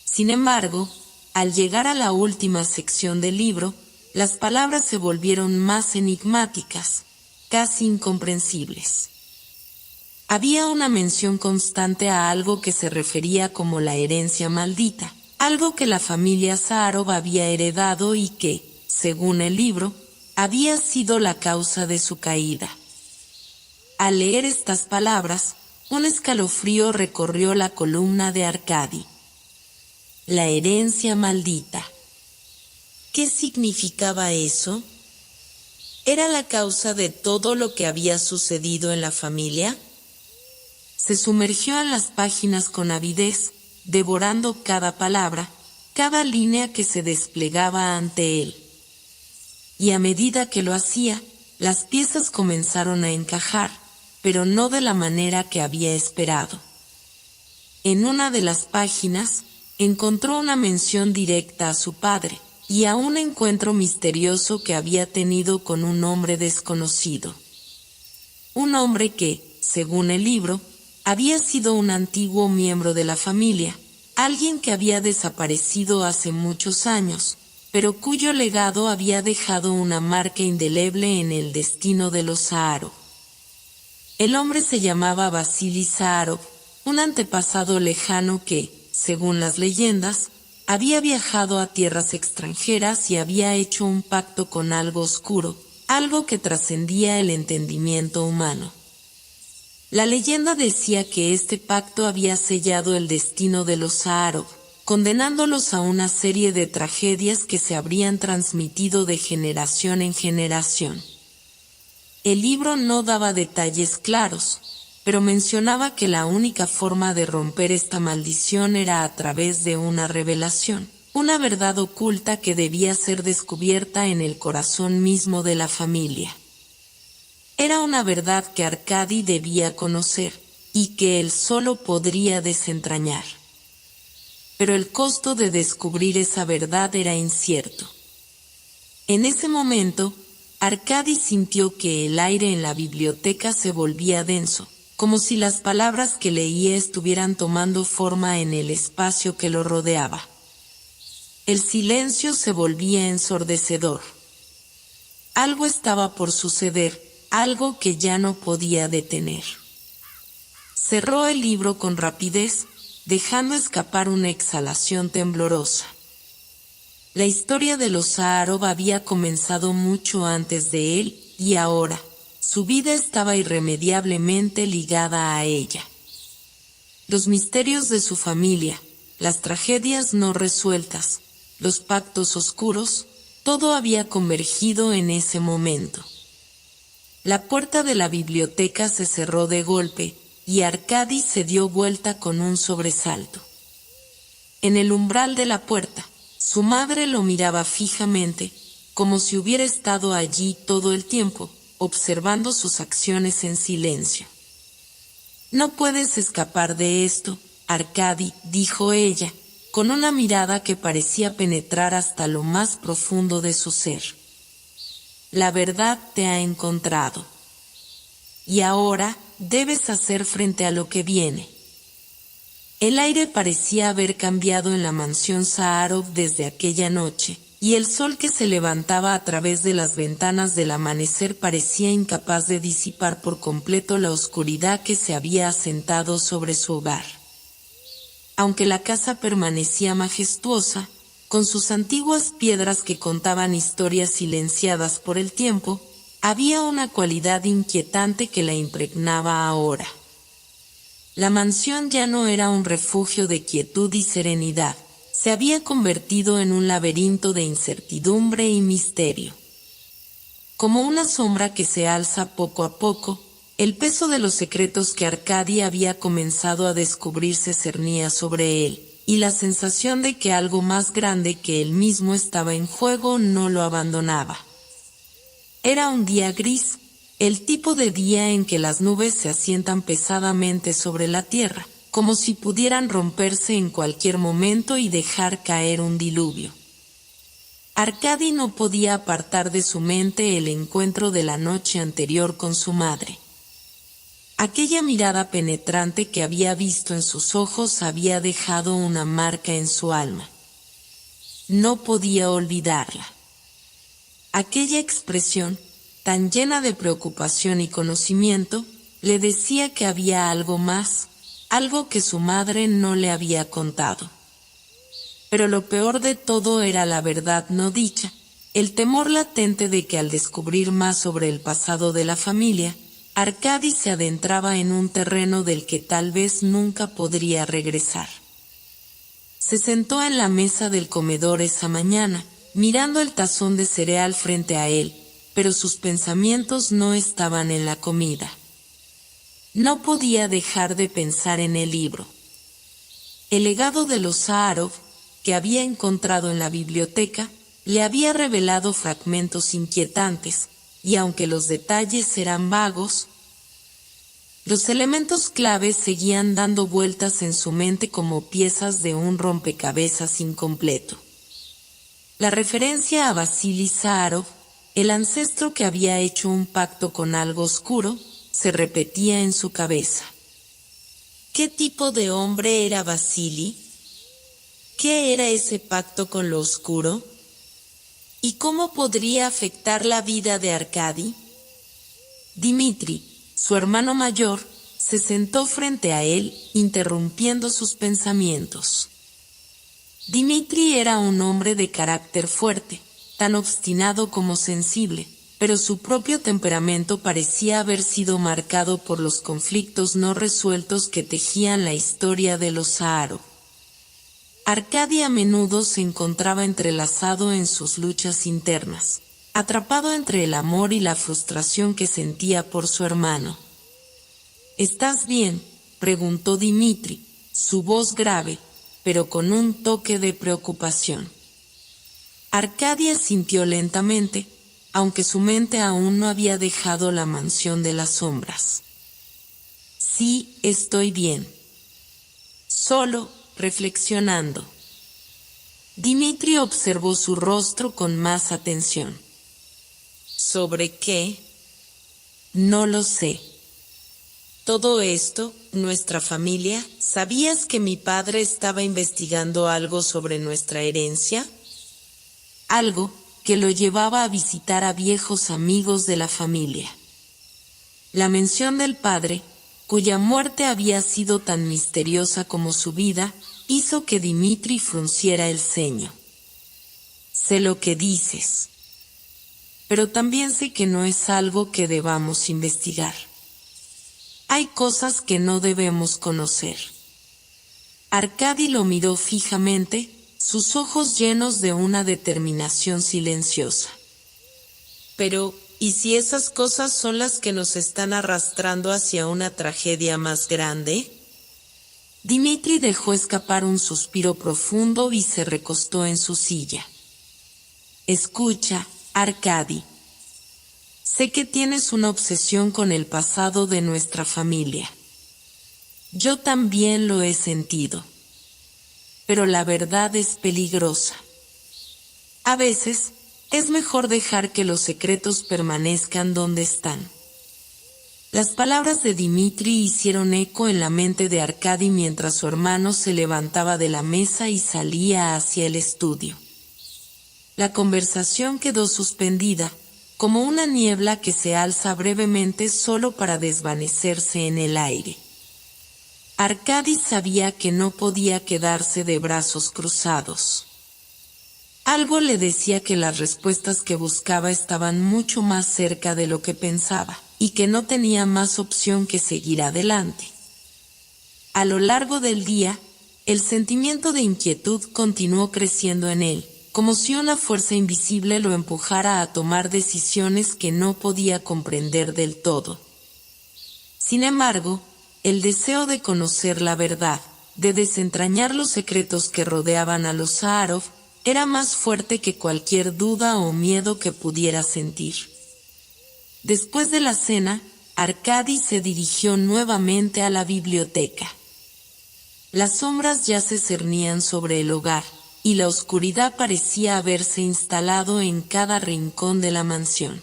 Sin embargo, al llegar a la última sección del libro, las palabras se volvieron más enigmáticas, casi incomprensibles. Había una mención constante a algo que se refería como la herencia maldita, algo que la familia Sahárov había heredado y que, según el libro, había sido la causa de su caída. Al leer estas palabras, un escalofrío recorrió la columna de Arkady. La herencia maldita. ¿Qué significaba eso? ¿Era la causa de todo lo que había sucedido en la familia? Se sumergió en las páginas con avidez, devorando cada palabra, cada línea que se desplegaba ante él. Y a medida que lo hacía, las piezas comenzaron a encajar, pero no de la manera que había esperado. En una de las páginas, encontró una mención directa a su padre, y a un encuentro misterioso que había tenido con un hombre desconocido. Un hombre que, según el libro, había sido un antiguo miembro de la familia, alguien que había desaparecido hace muchos años, pero cuyo legado había dejado una marca indeleble en el destino de los Sahárov. El hombre se llamaba Vasily Sahárov, un antepasado lejano que, según las leyendas, había viajado a tierras extranjeras y había hecho un pacto con algo oscuro, algo que trascendía el entendimiento humano. La leyenda decía que este pacto había sellado el destino de los Sahárov, condenándolos a una serie de tragedias que se habrían transmitido de generación en generación. El libro no daba detalles claros, pero mencionaba que la única forma de romper esta maldición era a través de una revelación, una verdad oculta que debía ser descubierta en el corazón mismo de la familia. Era una verdad que Arkady debía conocer, y que él solo podría desentrañar. Pero el costo de descubrir esa verdad era incierto. En ese momento, Arkady sintió que el aire en la biblioteca se volvía denso, como si las palabras que leía estuvieran tomando forma en el espacio que lo rodeaba. El silencio se volvía ensordecedor. Algo estaba por suceder, algo que ya no podía detener. Cerró el libro con rapidez, dejando escapar una exhalación temblorosa. La historia de los Sahárov había comenzado mucho antes de él, y ahora, su vida estaba irremediablemente ligada a ella. Los misterios de su familia, las tragedias no resueltas, los pactos oscuros, todo había convergido en ese momento. La puerta de la biblioteca se cerró de golpe, y Arkady se dio vuelta con un sobresalto. En el umbral de la puerta, su madre lo miraba fijamente, como si hubiera estado allí todo el tiempo, observando sus acciones en silencio. «No puedes escapar de esto, Arkady», dijo ella, con una mirada que parecía penetrar hasta lo más profundo de su ser. «La verdad te ha encontrado. Y ahora debes hacer frente a lo que viene». El aire parecía haber cambiado en la mansión Sahárov desde aquella noche, y el sol que se levantaba a través de las ventanas del amanecer parecía incapaz de disipar por completo la oscuridad que se había asentado sobre su hogar. Aunque la casa permanecía majestuosa, con sus antiguas piedras que contaban historias silenciadas por el tiempo, había una cualidad inquietante que la impregnaba ahora. La mansión ya no era un refugio de quietud y serenidad, se había convertido en un laberinto de incertidumbre y misterio. Como una sombra que se alza poco a poco, el peso de los secretos que Arcadi había comenzado a descubrir se cernía sobre él, y la sensación de que algo más grande que él mismo estaba en juego no lo abandonaba. Era un día gris, el tipo de día en que las nubes se asientan pesadamente sobre la tierra, como si pudieran romperse en cualquier momento y dejar caer un diluvio. Arcadi no podía apartar de su mente el encuentro de la noche anterior con su madre. Aquella mirada penetrante que había visto en sus ojos había dejado una marca en su alma. No podía olvidarla. Aquella expresión, tan llena de preocupación y conocimiento, le decía que había algo más, algo que su madre no le había contado. Pero lo peor de todo era la verdad no dicha, el temor latente de que al descubrir más sobre el pasado de la familia, Arcadi se adentraba en un terreno del que tal vez nunca podría regresar. Se sentó en la mesa del comedor esa mañana, mirando el tazón de cereal frente a él, pero sus pensamientos no estaban en la comida. No podía dejar de pensar en el libro. El legado de los Sárov, que había encontrado en la biblioteca, le había revelado fragmentos inquietantes, y aunque los detalles eran vagos, los elementos claves seguían dando vueltas en su mente como piezas de un rompecabezas incompleto. La referencia a Vasili Sárov, el ancestro que había hecho un pacto con algo oscuro, se repetía en su cabeza. ¿Qué tipo de hombre era Vasili? ¿Qué era ese pacto con lo oscuro? ¿Y cómo podría afectar la vida de Arcadi? Dmitri, su hermano mayor, se sentó frente a él, interrumpiendo sus pensamientos. Dmitri era un hombre de carácter fuerte, tan obstinado como sensible, pero su propio temperamento parecía haber sido marcado por los conflictos no resueltos que tejían la historia de los Sárov. Arcadi a menudo se encontraba entrelazado en sus luchas internas, atrapado entre el amor y la frustración que sentía por su hermano. ¿Estás bien?, preguntó Dmitri, su voz grave, pero con un toque de preocupación. Arcadi asintió lentamente, aunque su mente aún no había dejado la mansión de las sombras. Sí, estoy bien. Solo, reflexionando. Dmitri observó su rostro con más atención. ¿Sobre qué? No lo sé. Todo esto, nuestra familia, ¿sabías que mi padre estaba investigando algo sobre nuestra herencia? Algo que lo llevaba a visitar a viejos amigos de la familia. La mención del padre, cuya muerte había sido tan misteriosa como su vida, hizo que Dmitri frunciera el ceño. Sé lo que dices, pero también sé que no es algo que debamos investigar. Hay cosas que no debemos conocer. Arcadi lo miró fijamente, sus ojos llenos de una determinación silenciosa. Pero, ¿y si esas cosas son las que nos están arrastrando hacia una tragedia más grande? Dmitri dejó escapar un suspiro profundo y se recostó en su silla. Escucha, Arcadi. Sé que tienes una obsesión con el pasado de nuestra familia. Yo también lo he sentido. Pero la verdad es peligrosa. A veces, es mejor dejar que los secretos permanezcan donde están. Las palabras de Dmitri hicieron eco en la mente de Arcadi mientras su hermano se levantaba de la mesa y salía hacia el estudio. La conversación quedó suspendida, como una niebla que se alza brevemente solo para desvanecerse en el aire. Arkady sabía que no podía quedarse de brazos cruzados. Algo le decía que las respuestas que buscaba estaban mucho más cerca de lo que pensaba, y que no tenía más opción que seguir adelante. A lo largo del día, el sentimiento de inquietud continuó creciendo en él, como si una fuerza invisible lo empujara a tomar decisiones que no podía comprender del todo. Sin embargo, el deseo de conocer la verdad, de desentrañar los secretos que rodeaban a los Sárov, era más fuerte que cualquier duda o miedo que pudiera sentir. Después de la cena, Arkady se dirigió nuevamente a la biblioteca. Las sombras ya se cernían sobre el hogar, y la oscuridad parecía haberse instalado en cada rincón de la mansión.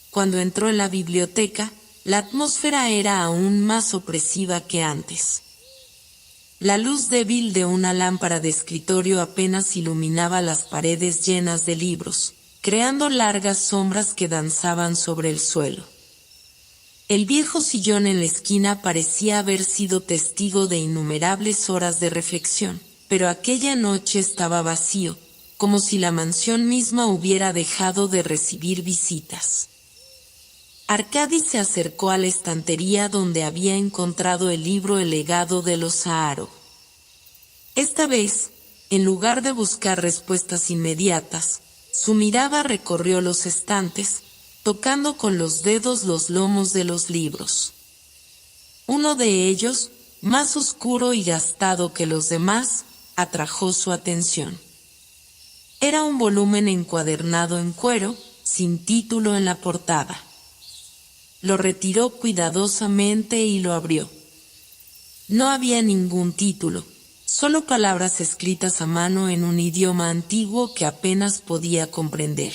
Cuando entró en la biblioteca, la atmósfera era aún más opresiva que antes. La luz débil de una lámpara de escritorio apenas iluminaba las paredes llenas de libros, creando largas sombras que danzaban sobre el suelo. El viejo sillón en la esquina parecía haber sido testigo de innumerables horas de reflexión, pero aquella noche estaba vacío, como si la mansión misma hubiera dejado de recibir visitas. Arkady se acercó a la estantería donde había encontrado el libro El legado de los Sárov. Esta vez, en lugar de buscar respuestas inmediatas, su mirada recorrió los estantes, tocando con los dedos los lomos de los libros. Uno de ellos, más oscuro y gastado que los demás, atrajo su atención. Era un volumen encuadernado en cuero, sin título en la portada. Lo retiró cuidadosamente y lo abrió. No había ningún título, solo palabras escritas a mano en un idioma antiguo que apenas podía comprender.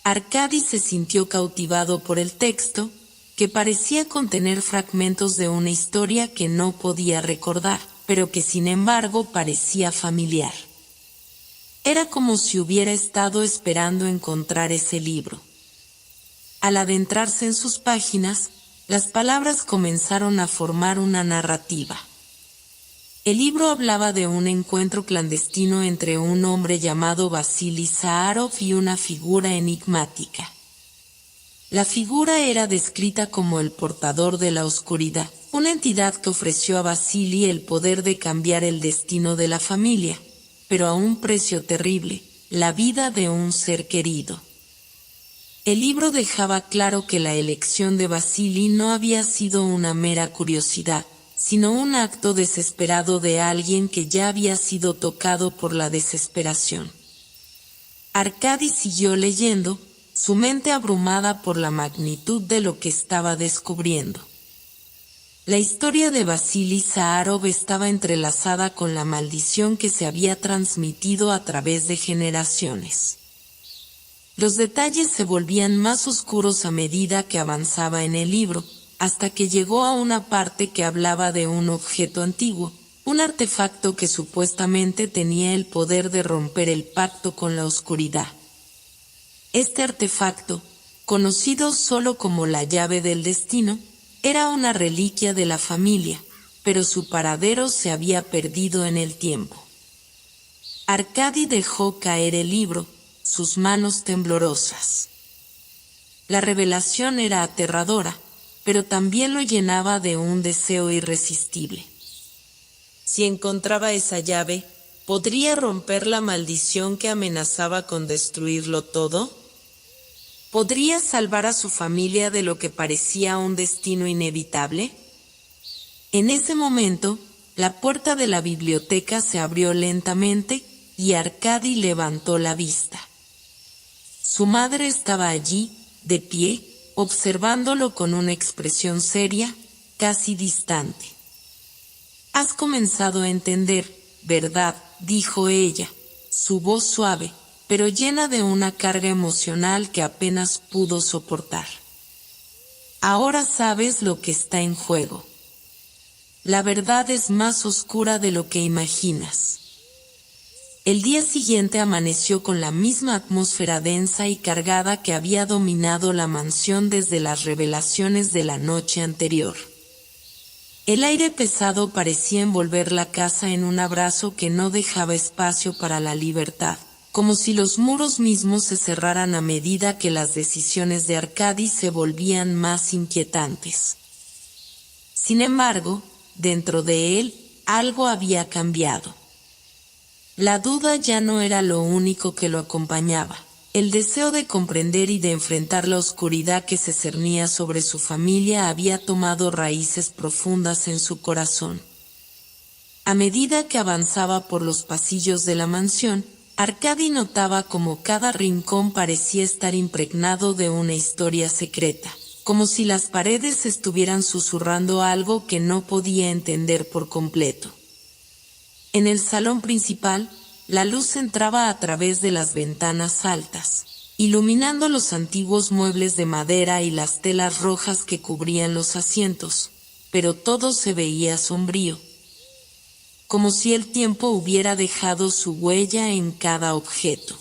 Arkady se sintió cautivado por el texto, que parecía contener fragmentos de una historia que no podía recordar, pero que sin embargo parecía familiar. Era como si hubiera estado esperando encontrar ese libro. Al adentrarse en sus páginas, las palabras comenzaron a formar una narrativa. El libro hablaba de un encuentro clandestino entre un hombre llamado Vasily Sárov y una figura enigmática. La figura era descrita como el portador de la oscuridad, una entidad que ofreció a Vasily el poder de cambiar el destino de la familia, pero a un precio terrible, la vida de un ser querido. El libro dejaba claro que la elección de Vasily no había sido una mera curiosidad, sino un acto desesperado de alguien que ya había sido tocado por la desesperación. Arkady siguió leyendo, su mente abrumada por la magnitud de lo que estaba descubriendo. La historia de Vasily Sárov estaba entrelazada con la maldición que se había transmitido a través de generaciones. Los detalles se volvían más oscuros a medida que avanzaba en el libro, hasta que llegó a una parte que hablaba de un objeto antiguo, un artefacto que supuestamente tenía el poder de romper el pacto con la oscuridad. Este artefacto, conocido solo como la llave del destino, era una reliquia de la familia, pero su paradero se había perdido en el tiempo. Arkady dejó caer el libro, sus manos temblorosas. La revelación era aterradora, pero también lo llenaba de un deseo irresistible. Si encontraba esa llave, ¿podría romper la maldición que amenazaba con destruirlo todo? ¿Podría salvar a su familia de lo que parecía un destino inevitable? En ese momento, la puerta de la biblioteca se abrió lentamente y Arkady levantó la vista. Su madre estaba allí, de pie, observándolo con una expresión seria, casi distante. «Has comenzado a entender, ¿verdad?», dijo ella, su voz suave, pero llena de una carga emocional que apenas pudo soportar. «Ahora sabes lo que está en juego. La verdad es más oscura de lo que imaginas». El día siguiente amaneció con la misma atmósfera densa y cargada que había dominado la mansión desde las revelaciones de la noche anterior. El aire pesado parecía envolver la casa en un abrazo que no dejaba espacio para la libertad, como si los muros mismos se cerraran a medida que las decisiones de Arkady se volvían más inquietantes. Sin embargo, dentro de él, algo había cambiado. La duda ya no era lo único que lo acompañaba. El deseo de comprender y de enfrentar la oscuridad que se cernía sobre su familia había tomado raíces profundas en su corazón. A medida que avanzaba por los pasillos de la mansión, Arkady notaba como cada rincón parecía estar impregnado de una historia secreta, como si las paredes estuvieran susurrando algo que no podía entender por completo. En el salón principal, la luz entraba a través de las ventanas altas, iluminando los antiguos muebles de madera y las telas rojas que cubrían los asientos, pero todo se veía sombrío, como si el tiempo hubiera dejado su huella en cada objeto.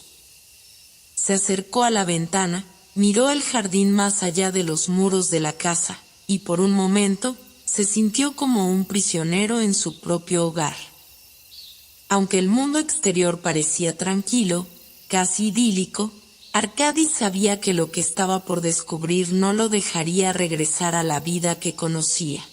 Se acercó a la ventana, miró el jardín más allá de los muros de la casa, y por un momento, se sintió como un prisionero en su propio hogar. Aunque el mundo exterior parecía tranquilo, casi idílico, Arkady sabía que lo que estaba por descubrir no lo dejaría regresar a la vida que conocía.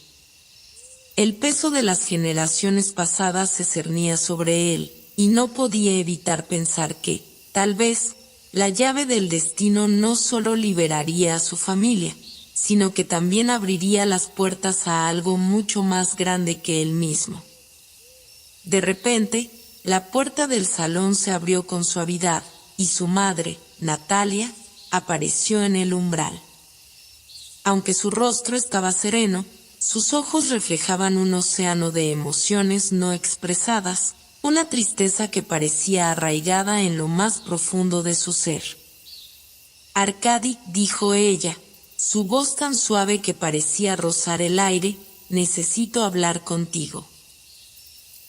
El peso de las generaciones pasadas se cernía sobre él, y no podía evitar pensar que, tal vez, la llave del destino no solo liberaría a su familia, sino que también abriría las puertas a algo mucho más grande que él mismo. De repente, la puerta del salón se abrió con suavidad, y su madre, Natalia, apareció en el umbral. Aunque su rostro estaba sereno, sus ojos reflejaban un océano de emociones no expresadas, una tristeza que parecía arraigada en lo más profundo de su ser. Arkady, dijo ella, su voz tan suave que parecía rozar el aire, necesito hablar contigo.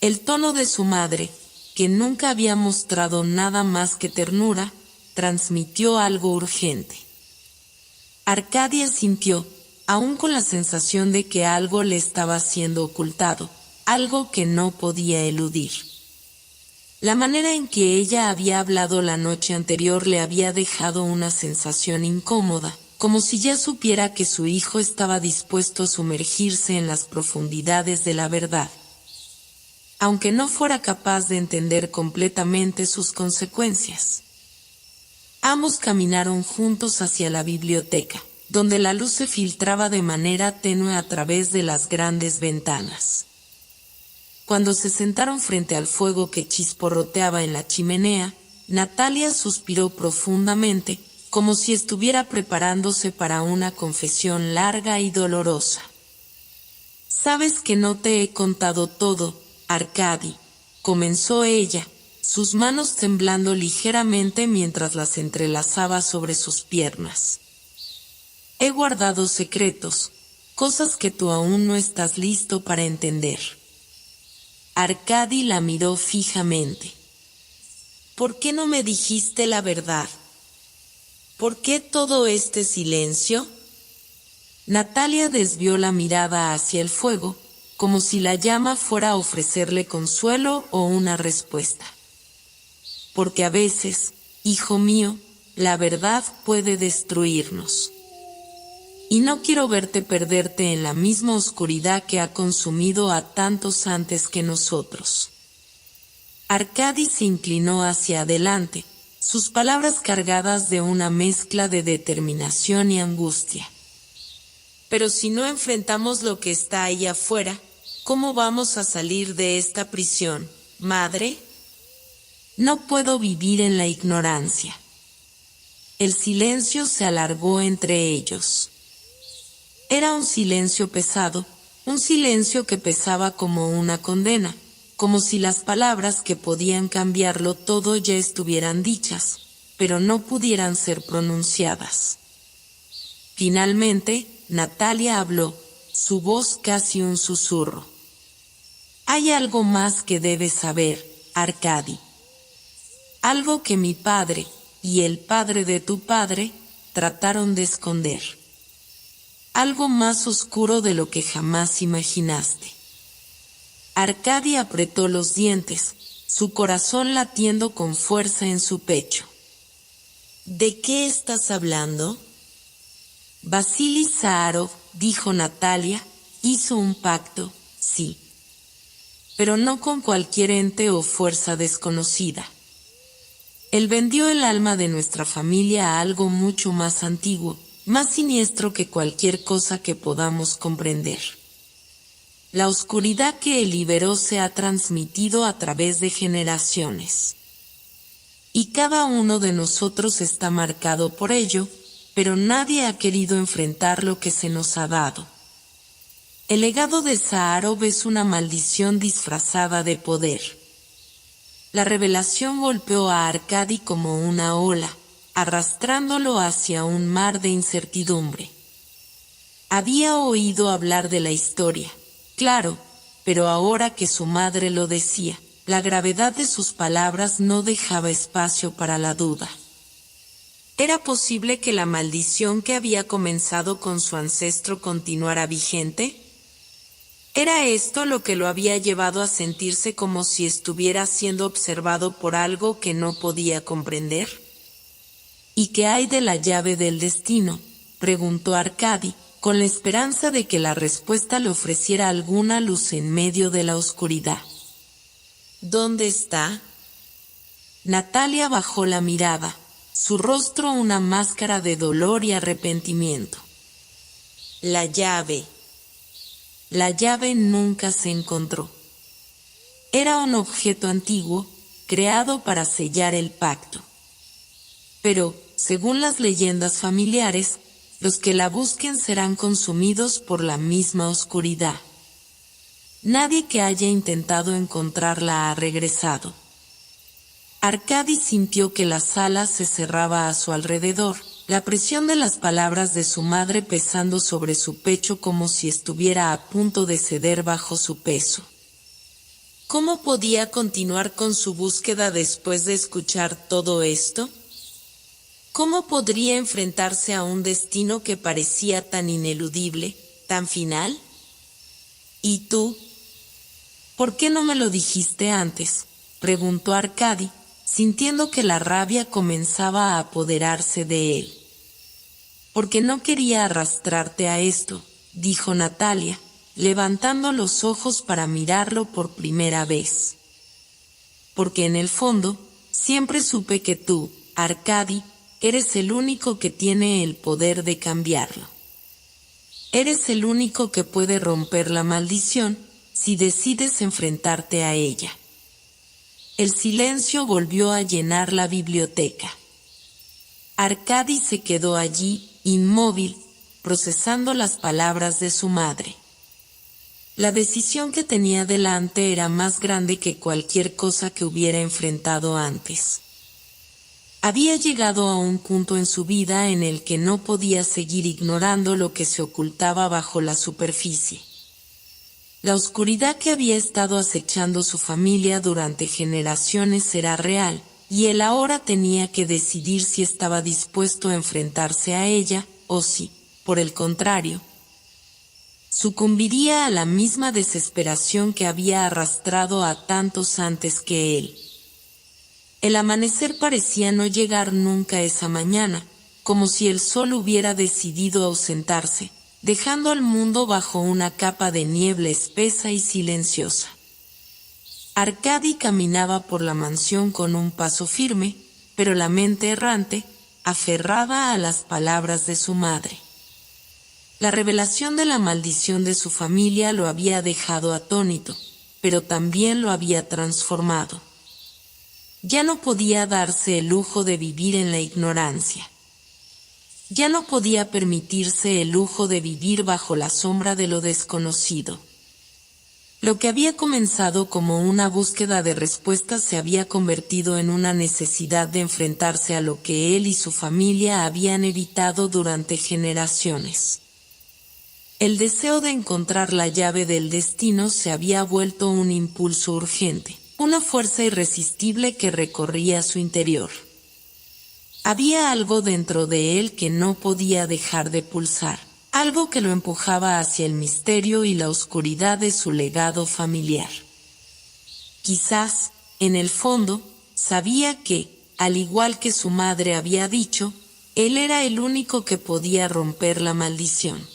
El tono de su madre, que nunca había mostrado nada más que ternura, transmitió algo urgente. Arkady asintió, aún con la sensación de que algo le estaba siendo ocultado, algo que no podía eludir. La manera en que ella había hablado la noche anterior le había dejado una sensación incómoda, como si ya supiera que su hijo estaba dispuesto a sumergirse en las profundidades de la verdad, aunque no fuera capaz de entender completamente sus consecuencias. Ambos caminaron juntos hacia la biblioteca, donde la luz se filtraba de manera tenue a través de las grandes ventanas. Cuando se sentaron frente al fuego que chisporroteaba en la chimenea, Natalia suspiró profundamente, como si estuviera preparándose para una confesión larga y dolorosa. «Sabes que no te he contado todo, Arkady», comenzó ella, sus manos temblando ligeramente mientras las entrelazaba sobre sus piernas. «He guardado secretos, cosas que tú aún no estás listo para entender». Arkady la miró fijamente. «¿Por qué no me dijiste la verdad? ¿Por qué todo este silencio?» Natalia desvió la mirada hacia el fuego, como si la llama fuera a ofrecerle consuelo o una respuesta. «Porque a veces, hijo mío, la verdad puede destruirnos. Y no quiero verte perderte en la misma oscuridad que ha consumido a tantos antes que nosotros». Arkady se inclinó hacia adelante, sus palabras cargadas de una mezcla de determinación y angustia. «Pero si no enfrentamos lo que está ahí afuera, ¿cómo vamos a salir de esta prisión, madre? No puedo vivir en la ignorancia». El silencio se alargó entre ellos. Era un silencio pesado, un silencio que pesaba como una condena, como si las palabras que podían cambiarlo todo ya estuvieran dichas, pero no pudieran ser pronunciadas. Finalmente, Natalia habló, su voz casi un susurro. «Hay algo más que debes saber, Arkady. Algo que mi padre, y el padre de tu padre, trataron de esconder. algo más oscuro de lo que jamás imaginaste. Arkady apretó los dientes, su corazón latiendo con fuerza en su pecho. ¿De qué estás hablando? Vasily Zaharov, dijo Natalia, hizo un pacto, sí. Pero no con cualquier ente o fuerza desconocida. Él vendió el alma de nuestra familia a algo mucho más antiguo, más siniestro que cualquier cosa que podamos comprender. La oscuridad que él liberó se ha transmitido a través de generaciones. Y cada uno de nosotros está marcado por ello, pero nadie ha querido enfrentar lo que se nos ha dado. El legado de Zaharov es una maldición disfrazada de poder. La revelación golpeó a Arkady como una ola, arrastrándolo hacia un mar de incertidumbre. Había oído hablar de la historia, claro, pero ahora que su madre lo decía, la gravedad de sus palabras no dejaba espacio para la duda. ¿Era posible que la maldición que había comenzado con su ancestro continuara vigente? ¿Era esto lo que lo había llevado a sentirse como si estuviera siendo observado por algo que no podía comprender? ¿Y qué hay de la llave del destino?, preguntó Arkady, con la esperanza de que la respuesta le ofreciera alguna luz en medio de la oscuridad. ¿Dónde está? Natalia bajó la mirada, su rostro una máscara de dolor y arrepentimiento. La llave. La llave nunca se encontró. Era un objeto antiguo, creado para sellar el pacto. Pero, según las leyendas familiares, los que la busquen serán consumidos por la misma oscuridad. Nadie que haya intentado encontrarla ha regresado. Arkady sintió que la sala se cerraba a su alrededor, la presión de las palabras de su madre pesando sobre su pecho como si estuviera a punto de ceder bajo su peso. ¿Cómo podía continuar con su búsqueda después de escuchar todo esto? ¿Cómo podría enfrentarse a un destino que parecía tan ineludible, tan final? ¿Y tú? ¿Por qué no me lo dijiste antes?, preguntó Arkady, sintiendo que la rabia comenzaba a apoderarse de él. Porque no quería arrastrarte a esto, dijo Natalia, levantando los ojos para mirarlo por primera vez. Porque en el fondo, siempre supe que tú, Arkady, eres el único que tiene el poder de cambiarlo. Eres el único que puede romper la maldición si decides enfrentarte a ella. El silencio volvió a llenar la biblioteca. Arkady se quedó allí, inmóvil, procesando las palabras de su madre. La decisión que tenía delante era más grande que cualquier cosa que hubiera enfrentado antes. Había llegado a un punto en su vida en el que no podía seguir ignorando lo que se ocultaba bajo la superficie. La oscuridad que había estado acechando su familia durante generaciones era real, y él ahora tenía que decidir si estaba dispuesto a enfrentarse a ella, o si, por el contrario, sucumbiría a la misma desesperación que había arrastrado a tantos antes que él. El amanecer parecía no llegar nunca esa mañana, como si el sol hubiera decidido ausentarse, dejando al mundo bajo una capa de niebla espesa y silenciosa. Arkady caminaba por la mansión con un paso firme, pero la mente errante, aferrada a las palabras de su madre. La revelación de la maldición de su familia lo había dejado atónito, pero también lo había transformado. Ya no podía darse el lujo de vivir en la ignorancia. Ya no podía permitirse el lujo de vivir bajo la sombra de lo desconocido. Lo que había comenzado como una búsqueda de respuestas se había convertido en una necesidad de enfrentarse a lo que él y su familia habían evitado durante generaciones. El deseo de encontrar la llave del destino se había vuelto un impulso urgente, una fuerza irresistible que recorría su interior. Había algo dentro de él que no podía dejar de pulsar, algo que lo empujaba hacia el misterio y la oscuridad de su legado familiar. Quizás, en el fondo, sabía que, al igual que su madre había dicho, él era el único que podía romper la maldición.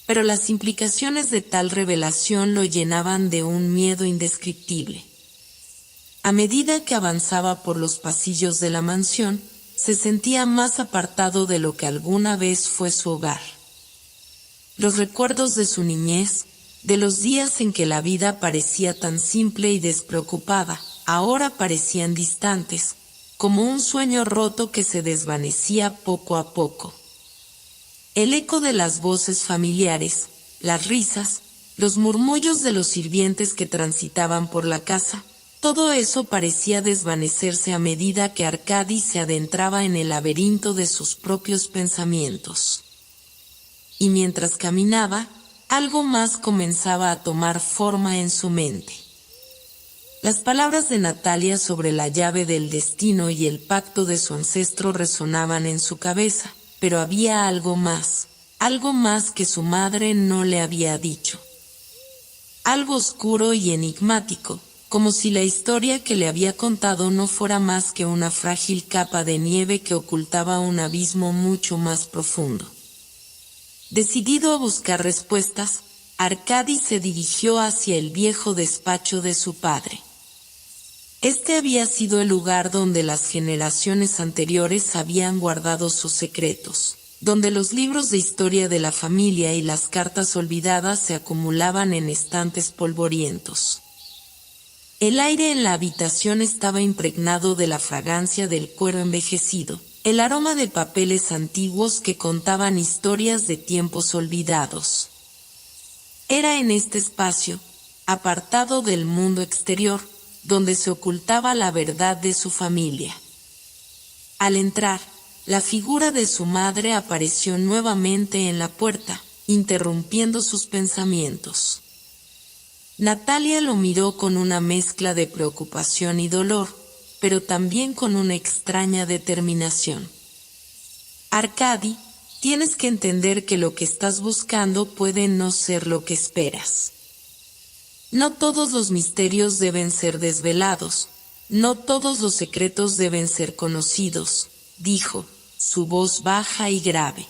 Pero las implicaciones de tal revelación lo llenaban de un miedo indescriptible. A medida que avanzaba por los pasillos de la mansión, se sentía más apartado de lo que alguna vez fue su hogar. Los recuerdos de su niñez, de los días en que la vida parecía tan simple y despreocupada, ahora parecían distantes, como un sueño roto que se desvanecía poco a poco. El eco de las voces familiares, las risas, los murmullos de los sirvientes que transitaban por la casa, todo eso parecía desvanecerse a medida que Arkady se adentraba en el laberinto de sus propios pensamientos. Y mientras caminaba, algo más comenzaba a tomar forma en su mente. Las palabras de Natalia sobre la llave del destino y el pacto de su ancestro resonaban en su cabeza, pero había algo más que su madre no le había dicho. Algo oscuro y enigmático, como si la historia que le había contado no fuera más que una frágil capa de nieve que ocultaba un abismo mucho más profundo. Decidido a buscar respuestas, Arkady se dirigió hacia el viejo despacho de su padre. Este había sido el lugar donde las generaciones anteriores habían guardado sus secretos, donde los libros de historia de la familia y las cartas olvidadas se acumulaban en estantes polvorientos. El aire en la habitación estaba impregnado de la fragancia del cuero envejecido, el aroma de papeles antiguos que contaban historias de tiempos olvidados. Era en este espacio, apartado del mundo exterior, donde se ocultaba la verdad de su familia. Al entrar, la figura de su madre apareció nuevamente en la puerta, interrumpiendo sus pensamientos. Natalia lo miró con una mezcla de preocupación y dolor, pero también con una extraña determinación. Arkady, tienes que entender que lo que estás buscando puede no ser lo que esperas. No todos los misterios deben ser desvelados, no todos los secretos deben ser conocidos, dijo, su voz baja y grave.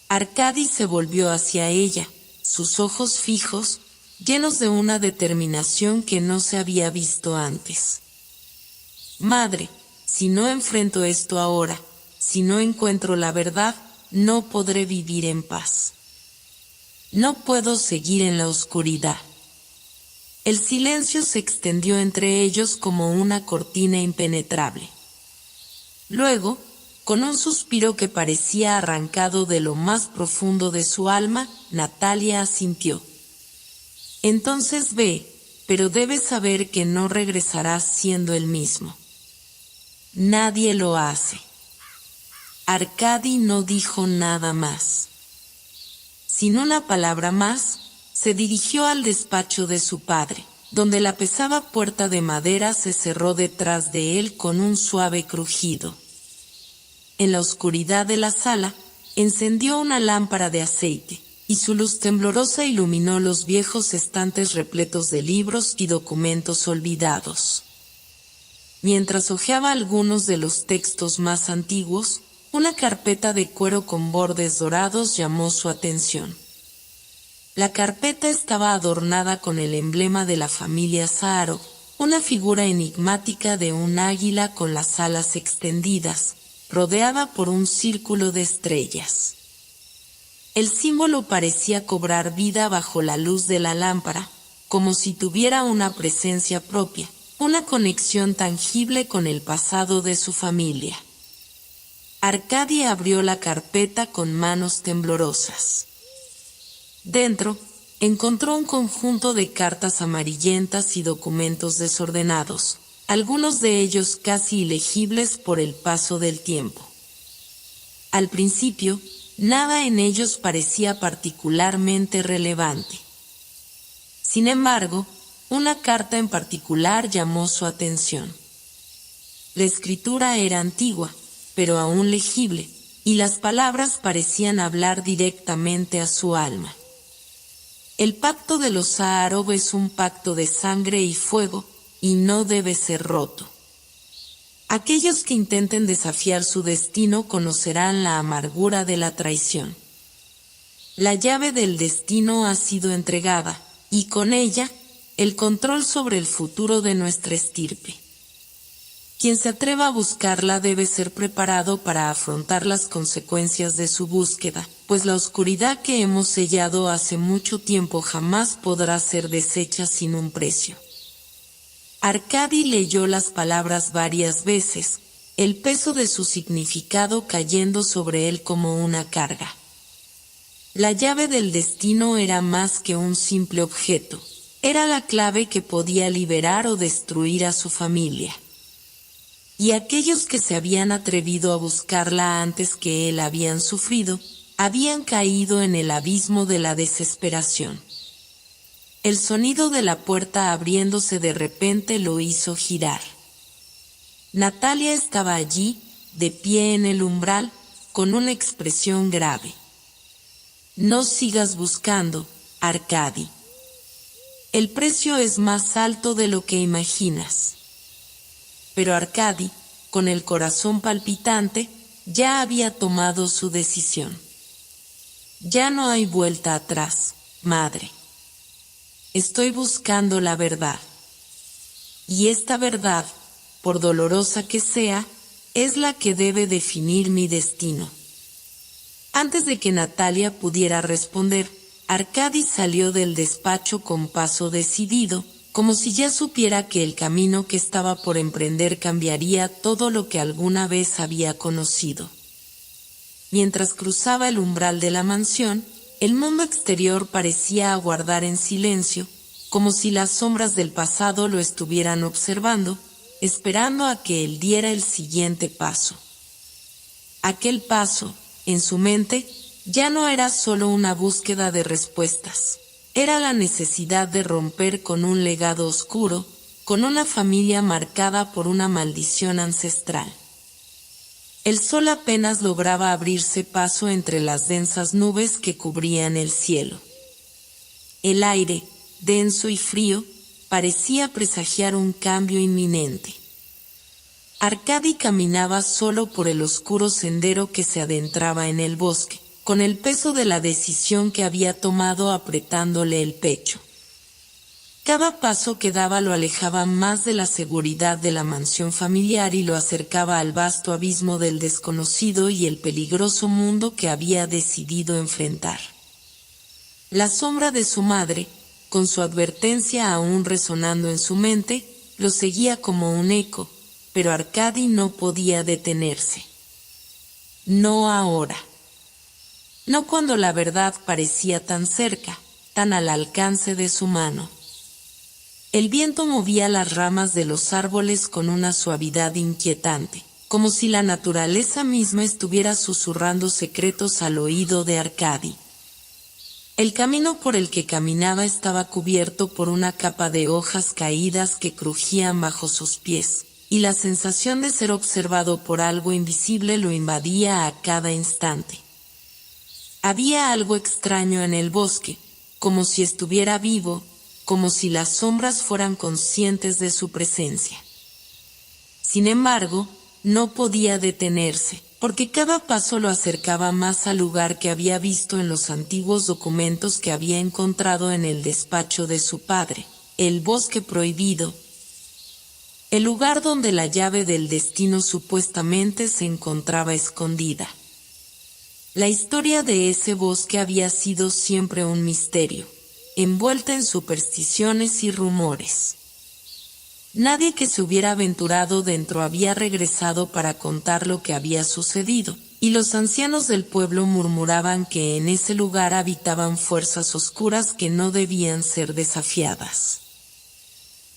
Arkady se volvió hacia ella, sus ojos fijos, llenos de una determinación que no se había visto antes. Madre, si no enfrento esto ahora, si no encuentro la verdad, no podré vivir en paz. No puedo seguir en la oscuridad. El silencio se extendió entre ellos como una cortina impenetrable. Luego, con un suspiro que parecía arrancado de lo más profundo de su alma, Natalia asintió. Entonces ve, pero debes saber que no regresarás siendo el mismo. Nadie lo hace. Arkady no dijo nada más. Sin una palabra más, se dirigió al despacho de su padre, donde la pesada puerta de madera se cerró detrás de él con un suave crujido. En la oscuridad de la sala, encendió una lámpara de aceite, y su luz temblorosa iluminó los viejos estantes repletos de libros y documentos olvidados. Mientras hojeaba algunos de los textos más antiguos, una carpeta de cuero con bordes dorados llamó su atención. La carpeta estaba adornada con el emblema de la familia Sájarov, una figura enigmática de un águila con las alas extendidas, rodeada por un círculo de estrellas. El símbolo parecía cobrar vida bajo la luz de la lámpara, como si tuviera una presencia propia, una conexión tangible con el pasado de su familia. Arkady abrió la carpeta con manos temblorosas. Dentro, encontró un conjunto de cartas amarillentas y documentos desordenados, algunos de ellos casi ilegibles por el paso del tiempo. Al principio, nada en ellos parecía particularmente relevante. Sin embargo, una carta en particular llamó su atención. La escritura era antigua, pero aún legible, y las palabras parecían hablar directamente a su alma. El pacto de los Sa'arov es un pacto de sangre y fuego, y no debe ser roto. Aquellos que intenten desafiar su destino conocerán la amargura de la traición. La llave del destino ha sido entregada, y con ella, el control sobre el futuro de nuestra estirpe. Quien se atreva a buscarla debe ser preparado para afrontar las consecuencias de su búsqueda, pues la oscuridad que hemos sellado hace mucho tiempo jamás podrá ser deshecha sin un precio. Arkady leyó las palabras varias veces, el peso de su significado cayendo sobre él como una carga. La llave del destino era más que un simple objeto, era la clave que podía liberar o destruir a su familia. Y aquellos que se habían atrevido a buscarla antes que él habían sufrido, habían caído en el abismo de la desesperación. El sonido de la puerta abriéndose de repente lo hizo girar. Natalia estaba allí, de pie en el umbral, con una expresión grave. No sigas buscando, Arkady. El precio es más alto de lo que imaginas. Pero Arkady, con el corazón palpitante, ya había tomado su decisión. Ya no hay vuelta atrás, madre. Estoy buscando la verdad. Y esta verdad, por dolorosa que sea, es la que debe definir mi destino. Antes de que Natalia pudiera responder, Arkady salió del despacho con paso decidido, como si ya supiera que el camino que estaba por emprender cambiaría todo lo que alguna vez había conocido. Mientras cruzaba el umbral de la mansión, el mundo exterior parecía aguardar en silencio, como si las sombras del pasado lo estuvieran observando, esperando a que él diera el siguiente paso. Aquel paso, en su mente, ya no era solo una búsqueda de respuestas. Era la necesidad de romper con un legado oscuro, con una familia marcada por una maldición ancestral. El sol apenas lograba abrirse paso entre las densas nubes que cubrían el cielo. El aire, denso y frío, parecía presagiar un cambio inminente. Arkady caminaba solo por el oscuro sendero que se adentraba en el bosque, con el peso de la decisión que había tomado apretándole el pecho. Cada paso que daba lo alejaba más de la seguridad de la mansión familiar y lo acercaba al vasto abismo del desconocido y el peligroso mundo que había decidido enfrentar. La sombra de su madre, con su advertencia aún resonando en su mente, lo seguía como un eco, pero Arkady no podía detenerse. No ahora. No cuando la verdad parecía tan cerca, tan al alcance de su mano. El viento movía las ramas de los árboles con una suavidad inquietante, como si la naturaleza misma estuviera susurrando secretos al oído de Arkady. El camino por el que caminaba estaba cubierto por una capa de hojas caídas que crujían bajo sus pies, y la sensación de ser observado por algo invisible lo invadía a cada instante. Había algo extraño en el bosque, como si estuviera vivo, como si las sombras fueran conscientes de su presencia. Sin embargo, no podía detenerse, porque cada paso lo acercaba más al lugar que había visto en los antiguos documentos que había encontrado en el despacho de su padre, el bosque prohibido, el lugar donde la llave del destino supuestamente se encontraba escondida. La historia de ese bosque había sido siempre un misterio, envuelta en supersticiones y rumores. Nadie que se hubiera aventurado dentro había regresado para contar lo que había sucedido, y los ancianos del pueblo murmuraban que en ese lugar habitaban fuerzas oscuras que no debían ser desafiadas.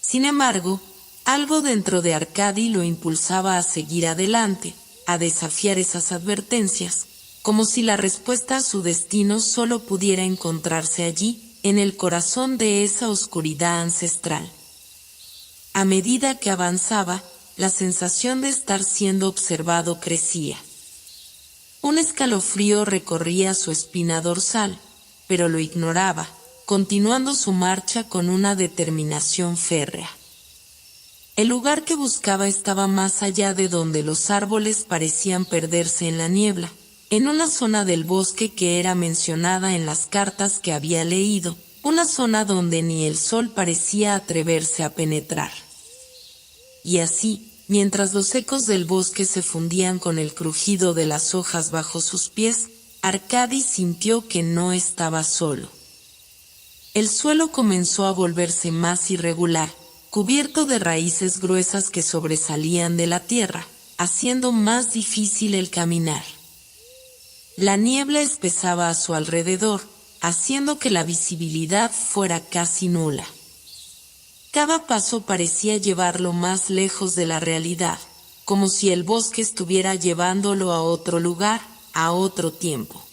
Sin embargo, algo dentro de Arkady lo impulsaba a seguir adelante, a desafiar esas advertencias, como si la respuesta a su destino solo pudiera encontrarse allí, en el corazón de esa oscuridad ancestral. A medida que avanzaba, la sensación de estar siendo observado crecía. Un escalofrío recorría su espina dorsal, pero lo ignoraba, continuando su marcha con una determinación férrea. El lugar que buscaba estaba más allá de donde los árboles parecían perderse en la niebla, en una zona del bosque que era mencionada en las cartas que había leído, una zona donde ni el sol parecía atreverse a penetrar. Y así, mientras los ecos del bosque se fundían con el crujido de las hojas bajo sus pies, Arkady sintió que no estaba solo. El suelo comenzó a volverse más irregular, cubierto de raíces gruesas que sobresalían de la tierra, haciendo más difícil el caminar. La niebla espesaba a su alrededor, haciendo que la visibilidad fuera casi nula. Cada paso parecía llevarlo más lejos de la realidad, como si el bosque estuviera llevándolo a otro lugar, a otro tiempo.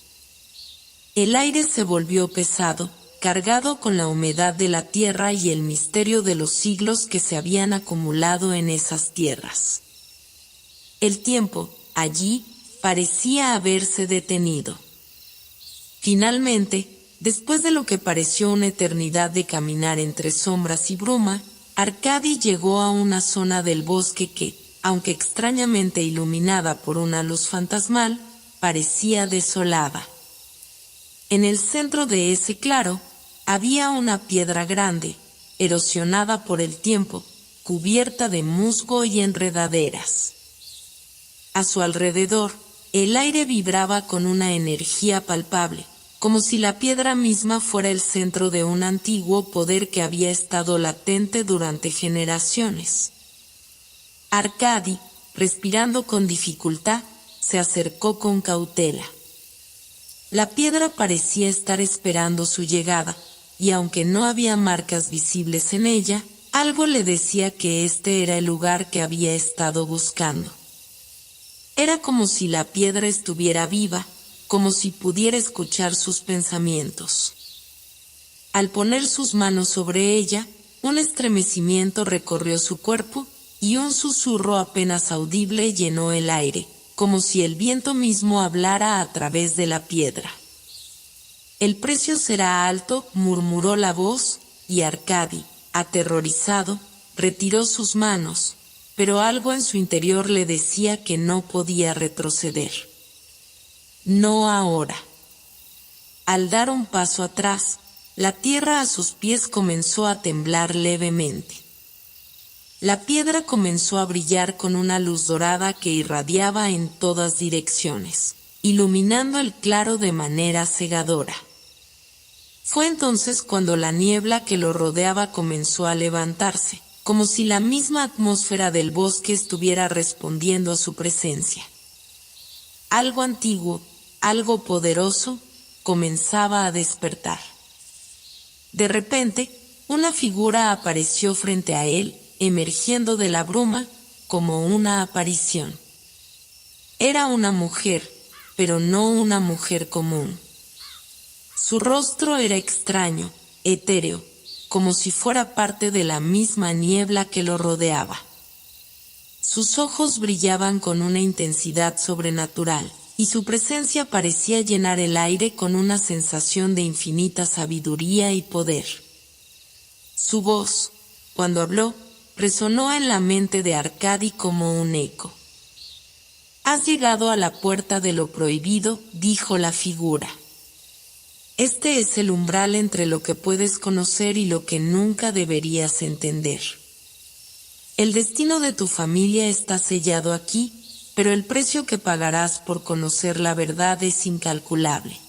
El aire se volvió pesado, cargado con la humedad de la tierra y el misterio de los siglos que se habían acumulado en esas tierras. El tiempo, allí, parecía haberse detenido. Finalmente, después de lo que pareció una eternidad de caminar entre sombras y bruma, Arkady llegó a una zona del bosque que, aunque extrañamente iluminada por una luz fantasmal, parecía desolada. En el centro de ese claro, había una piedra grande, erosionada por el tiempo, cubierta de musgo y enredaderas. A su alrededor, el aire vibraba con una energía palpable, como si la piedra misma fuera el centro de un antiguo poder que había estado latente durante generaciones. Arkady, respirando con dificultad, se acercó con cautela. La piedra parecía estar esperando su llegada, y aunque no había marcas visibles en ella, algo le decía que este era el lugar que había estado buscando. Era como si la piedra estuviera viva, como si pudiera escuchar sus pensamientos. Al poner sus manos sobre ella, un estremecimiento recorrió su cuerpo, y un susurro apenas audible llenó el aire, como si el viento mismo hablara a través de la piedra. «El precio será alto», murmuró la voz, y Arkady, aterrorizado, retiró sus manos, pero algo en su interior le decía que no podía retroceder. No ahora. Al dar un paso atrás, la tierra a sus pies comenzó a temblar levemente. La piedra comenzó a brillar con una luz dorada que irradiaba en todas direcciones, iluminando el claro de manera cegadora. Fue entonces cuando la niebla que lo rodeaba comenzó a levantarse, como si la misma atmósfera del bosque estuviera respondiendo a su presencia. Algo antiguo, algo poderoso, comenzaba a despertar. De repente, una figura apareció frente a él, emergiendo de la bruma, como una aparición. Era una mujer, pero no una mujer común. Su rostro era extraño, etéreo, como si fuera parte de la misma niebla que lo rodeaba. Sus ojos brillaban con una intensidad sobrenatural, y su presencia parecía llenar el aire con una sensación de infinita sabiduría y poder. Su voz, cuando habló, resonó en la mente de Arkady como un eco. «Has llegado a la puerta de lo prohibido», dijo la figura. «Este es el umbral entre lo que puedes conocer y lo que nunca deberías entender. El destino de tu familia está sellado aquí, pero el precio que pagarás por conocer la verdad es incalculable».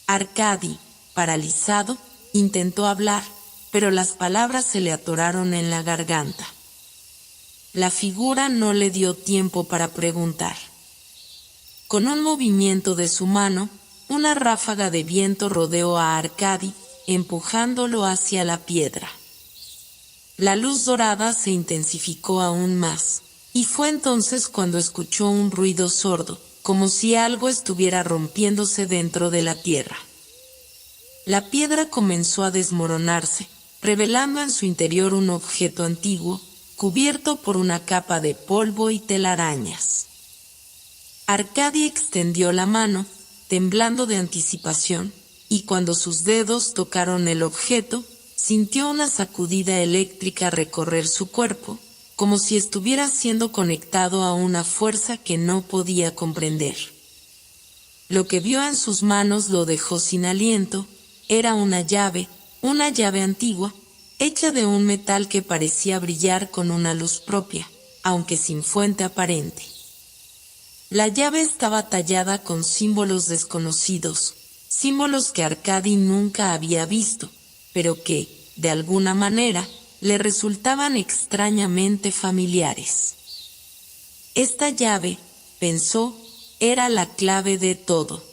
Arkady, paralizado, intentó hablar, pero las palabras se le atoraron en la garganta. La figura no le dio tiempo para preguntar. Con un movimiento de su mano, una ráfaga de viento rodeó a Arkady, empujándolo hacia la piedra. La luz dorada se intensificó aún más, y fue entonces cuando escuchó un ruido sordo, como si algo estuviera rompiéndose dentro de la tierra. La piedra comenzó a desmoronarse, revelando en su interior un objeto antiguo, cubierto por una capa de polvo y telarañas. Arkady extendió la mano, temblando de anticipación, y cuando sus dedos tocaron el objeto, sintió una sacudida eléctrica recorrer su cuerpo, como si estuviera siendo conectado a una fuerza que no podía comprender. Lo que vio en sus manos lo dejó sin aliento. Era una llave antigua, hecha de un metal que parecía brillar con una luz propia, aunque sin fuente aparente. La llave estaba tallada con símbolos desconocidos, símbolos que Arkady nunca había visto, pero que, de alguna manera, le resultaban extrañamente familiares. Esta llave, pensó, era la clave de todo.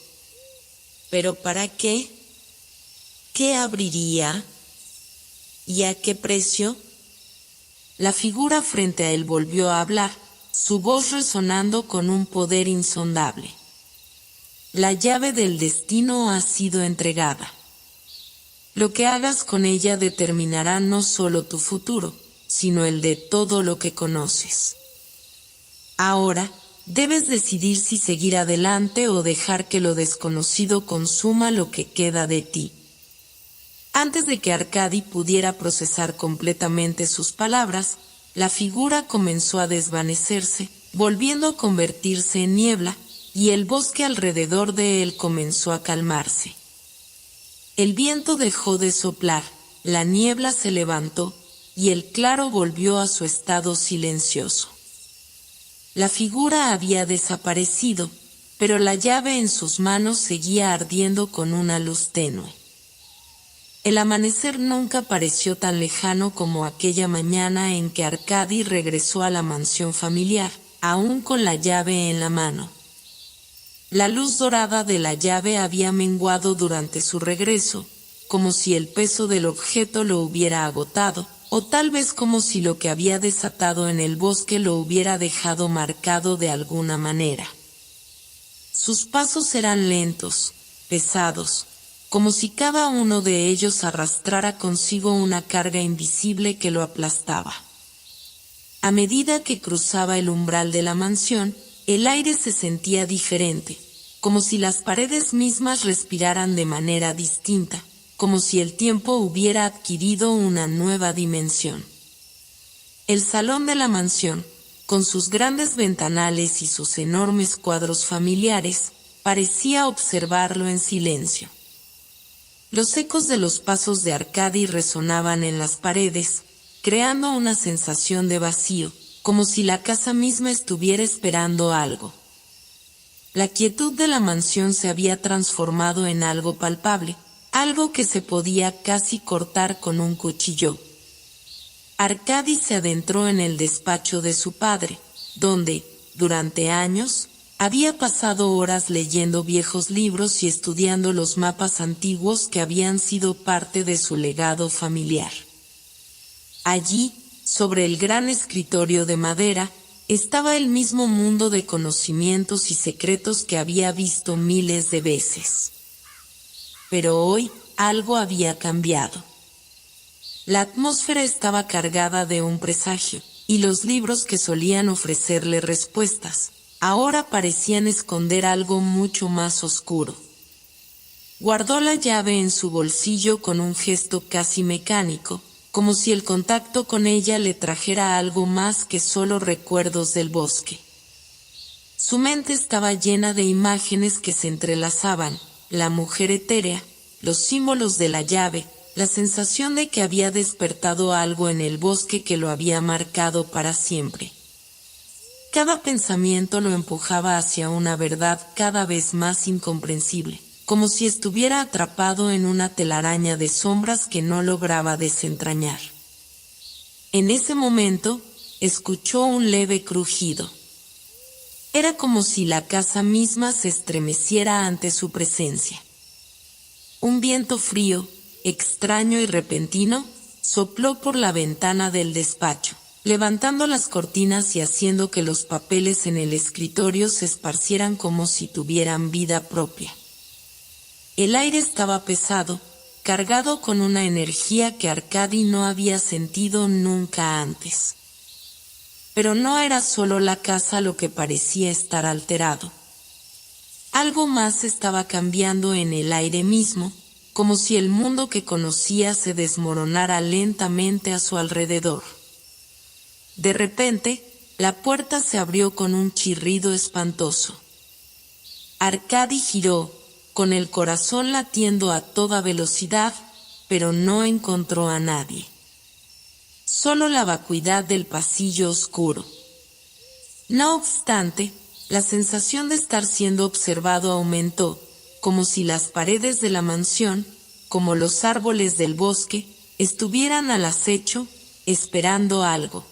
¿Pero para qué? ¿Qué abriría? ¿Y a qué precio? La figura frente a él volvió a hablar, su voz resonando con un poder insondable. La llave del destino ha sido entregada. Lo que hagas con ella determinará no solo tu futuro, sino el de todo lo que conoces. Ahora, debes decidir si seguir adelante o dejar que lo desconocido consuma lo que queda de ti. Antes de que Arkady pudiera procesar completamente sus palabras, la figura comenzó a desvanecerse, volviendo a convertirse en niebla, y el bosque alrededor de él comenzó a calmarse. El viento dejó de soplar, la niebla se levantó, y el claro volvió a su estado silencioso. La figura había desaparecido, pero la llave en sus manos seguía ardiendo con una luz tenue. El amanecer nunca pareció tan lejano como aquella mañana en que Arkady regresó a la mansión familiar, aún con la llave en la mano. La luz dorada de la llave había menguado durante su regreso, como si el peso del objeto lo hubiera agotado, o tal vez como si lo que había desatado en el bosque lo hubiera dejado marcado de alguna manera. Sus pasos eran lentos, pesados, como si cada uno de ellos arrastrara consigo una carga invisible que lo aplastaba. A medida que cruzaba el umbral de la mansión, el aire se sentía diferente, como si las paredes mismas respiraran de manera distinta, como si el tiempo hubiera adquirido una nueva dimensión. El salón de la mansión, con sus grandes ventanales y sus enormes cuadros familiares, parecía observarlo en silencio. Los ecos de los pasos de Arkady resonaban en las paredes, creando una sensación de vacío, como si la casa misma estuviera esperando algo. La quietud de la mansión se había transformado en algo palpable, algo que se podía casi cortar con un cuchillo. Arkady se adentró en el despacho de su padre, donde, durante años, había pasado horas leyendo viejos libros y estudiando los mapas antiguos que habían sido parte de su legado familiar. Allí, sobre el gran escritorio de madera, estaba el mismo mundo de conocimientos y secretos que había visto miles de veces. Pero hoy, algo había cambiado. La atmósfera estaba cargada de un presagio, y los libros que solían ofrecerle respuestas, ahora parecían esconder algo mucho más oscuro. Guardó la llave en su bolsillo con un gesto casi mecánico, como si el contacto con ella le trajera algo más que solo recuerdos del bosque. Su mente estaba llena de imágenes que se entrelazaban, la mujer etérea, los símbolos de la llave, la sensación de que había despertado algo en el bosque que lo había marcado para siempre. Cada pensamiento lo empujaba hacia una verdad cada vez más incomprensible, como si estuviera atrapado en una telaraña de sombras que no lograba desentrañar. En ese momento, escuchó un leve crujido. Era como si la casa misma se estremeciera ante su presencia. Un viento frío, extraño y repentino, sopló por la ventana del despacho, levantando las cortinas y haciendo que los papeles en el escritorio se esparcieran como si tuvieran vida propia. El aire estaba pesado, cargado con una energía que Arkady no había sentido nunca antes. Pero no era solo la casa lo que parecía estar alterado, Algo más estaba cambiando en el aire mismo, como si el mundo que conocía se desmoronara lentamente a su alrededor. De repente, la puerta se abrió con un chirrido espantoso. Arkady giró, con el corazón latiendo a toda velocidad, pero no encontró a nadie. Solo la vacuidad del pasillo oscuro. No obstante, la sensación de estar siendo observado aumentó, como si las paredes de la mansión, como los árboles del bosque, estuvieran al acecho, esperando algo.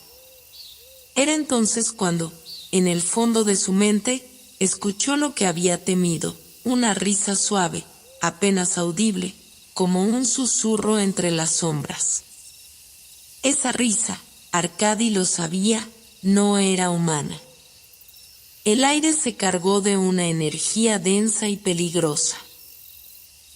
Era entonces cuando, en el fondo de su mente, escuchó lo que había temido, una risa suave, apenas audible, como un susurro entre las sombras. Esa risa, Arkady lo sabía, no era humana. El aire se cargó de una energía densa y peligrosa.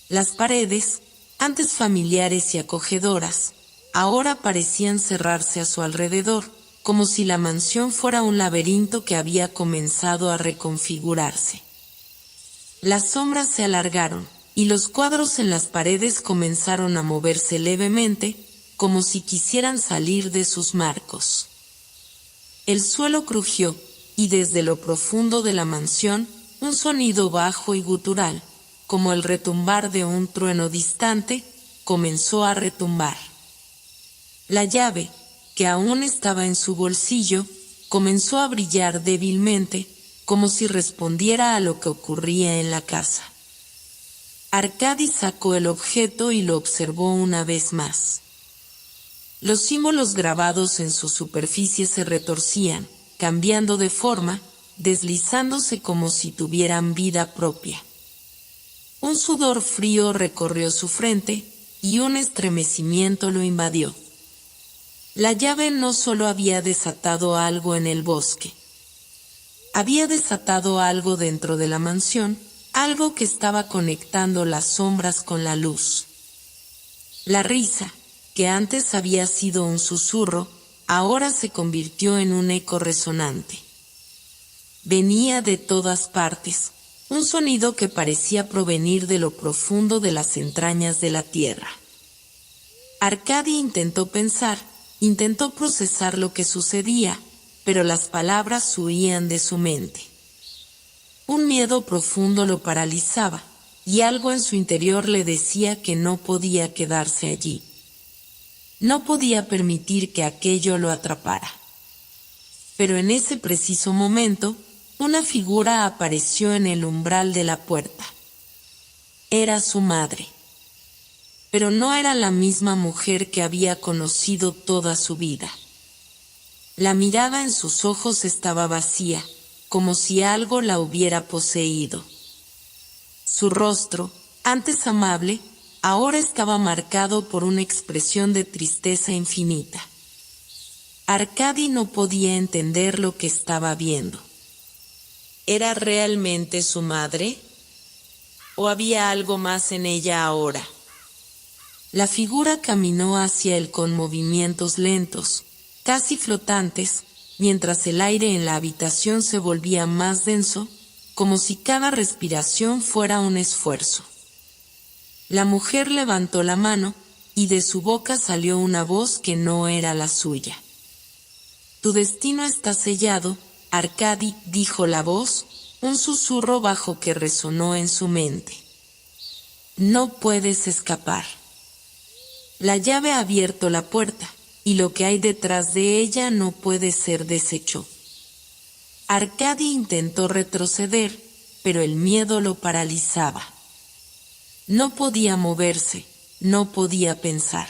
Las paredes, antes familiares y acogedoras, ahora parecían cerrarse a su alrededor, como si la mansión fuera un laberinto que había comenzado a reconfigurarse. Las sombras se alargaron, y los cuadros en las paredes comenzaron a moverse levemente, como si quisieran salir de sus marcos. El suelo crujió, y desde lo profundo de la mansión, un sonido bajo y gutural, como el retumbar de un trueno distante, comenzó a retumbar. La llave, que aún estaba en su bolsillo, comenzó a brillar débilmente, como si respondiera a lo que ocurría en la casa. Arkady sacó el objeto y lo observó una vez más. Los símbolos grabados en su superficie se retorcían, cambiando de forma, deslizándose como si tuvieran vida propia. Un sudor frío recorrió su frente, y un estremecimiento lo invadió. La llave no solo había desatado algo en el bosque. Había desatado algo dentro de la mansión, algo que estaba conectando las sombras con la luz. La risa, que antes había sido un susurro, ahora se convirtió en un eco resonante. Venía de todas partes, un sonido que parecía provenir de lo profundo de las entrañas de la tierra. Arkady intentó pensar, intentó procesar lo que sucedía, pero las palabras huían de su mente. Un miedo profundo lo paralizaba, y algo en su interior le decía que no podía quedarse allí. No podía permitir que aquello lo atrapara. Pero en ese preciso momento, una figura apareció en el umbral de la puerta. Era su madre. Pero no era la misma mujer que había conocido toda su vida. La mirada en sus ojos estaba vacía, como si algo la hubiera poseído. Su rostro, antes amable, ahora estaba marcado por una expresión de tristeza infinita. Arkady no podía entender lo que estaba viendo. ¿Era realmente su madre? ¿O había algo más en ella ahora? La figura caminó hacia él con movimientos lentos, casi flotantes, mientras el aire en la habitación se volvía más denso, como si cada respiración fuera un esfuerzo. La mujer levantó la mano, y de su boca salió una voz que no era la suya. Tu destino está sellado, Arkady, dijo la voz, un susurro bajo que resonó en su mente. No puedes escapar. La llave ha abierto la puerta, y lo que hay detrás de ella no puede ser deshecho. Arkady intentó retroceder, pero el miedo lo paralizaba. No podía moverse, no podía pensar.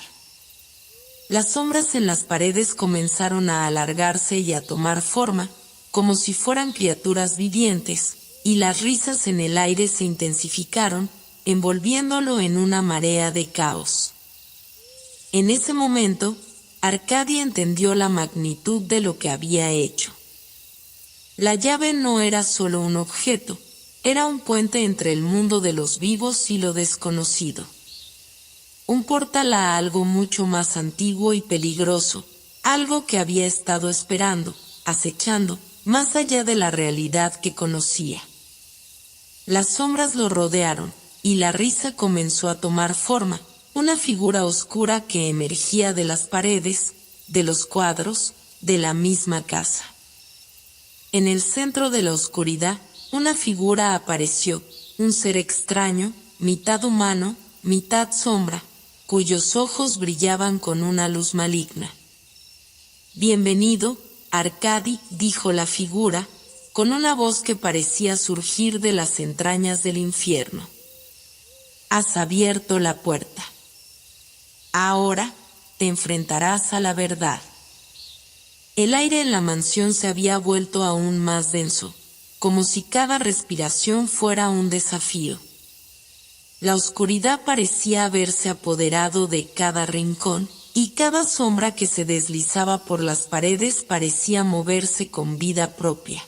Las sombras en las paredes comenzaron a alargarse y a tomar forma, como si fueran criaturas vivientes, y las risas en el aire se intensificaron, envolviéndolo en una marea de caos. En ese momento, Arkady entendió la magnitud de lo que había hecho. La llave no era solo un objeto, era un puente entre el mundo de los vivos y lo desconocido. Un portal a algo mucho más antiguo y peligroso, algo que había estado esperando, acechando, más allá de la realidad que conocía. Las sombras lo rodearon, y la risa comenzó a tomar forma, una figura oscura que emergía de las paredes, de los cuadros, de la misma casa. En el centro de la oscuridad, una figura apareció, un ser extraño, mitad humano, mitad sombra, cuyos ojos brillaban con una luz maligna. «Bienvenido, Arkady», dijo la figura, con una voz que parecía surgir de las entrañas del infierno. «Has abierto la puerta. Ahora te enfrentarás a la verdad». El aire en la mansión se había vuelto aún más denso, como si cada respiración fuera un desafío. La oscuridad parecía haberse apoderado de cada rincón, y cada sombra que se deslizaba por las paredes parecía moverse con vida propia.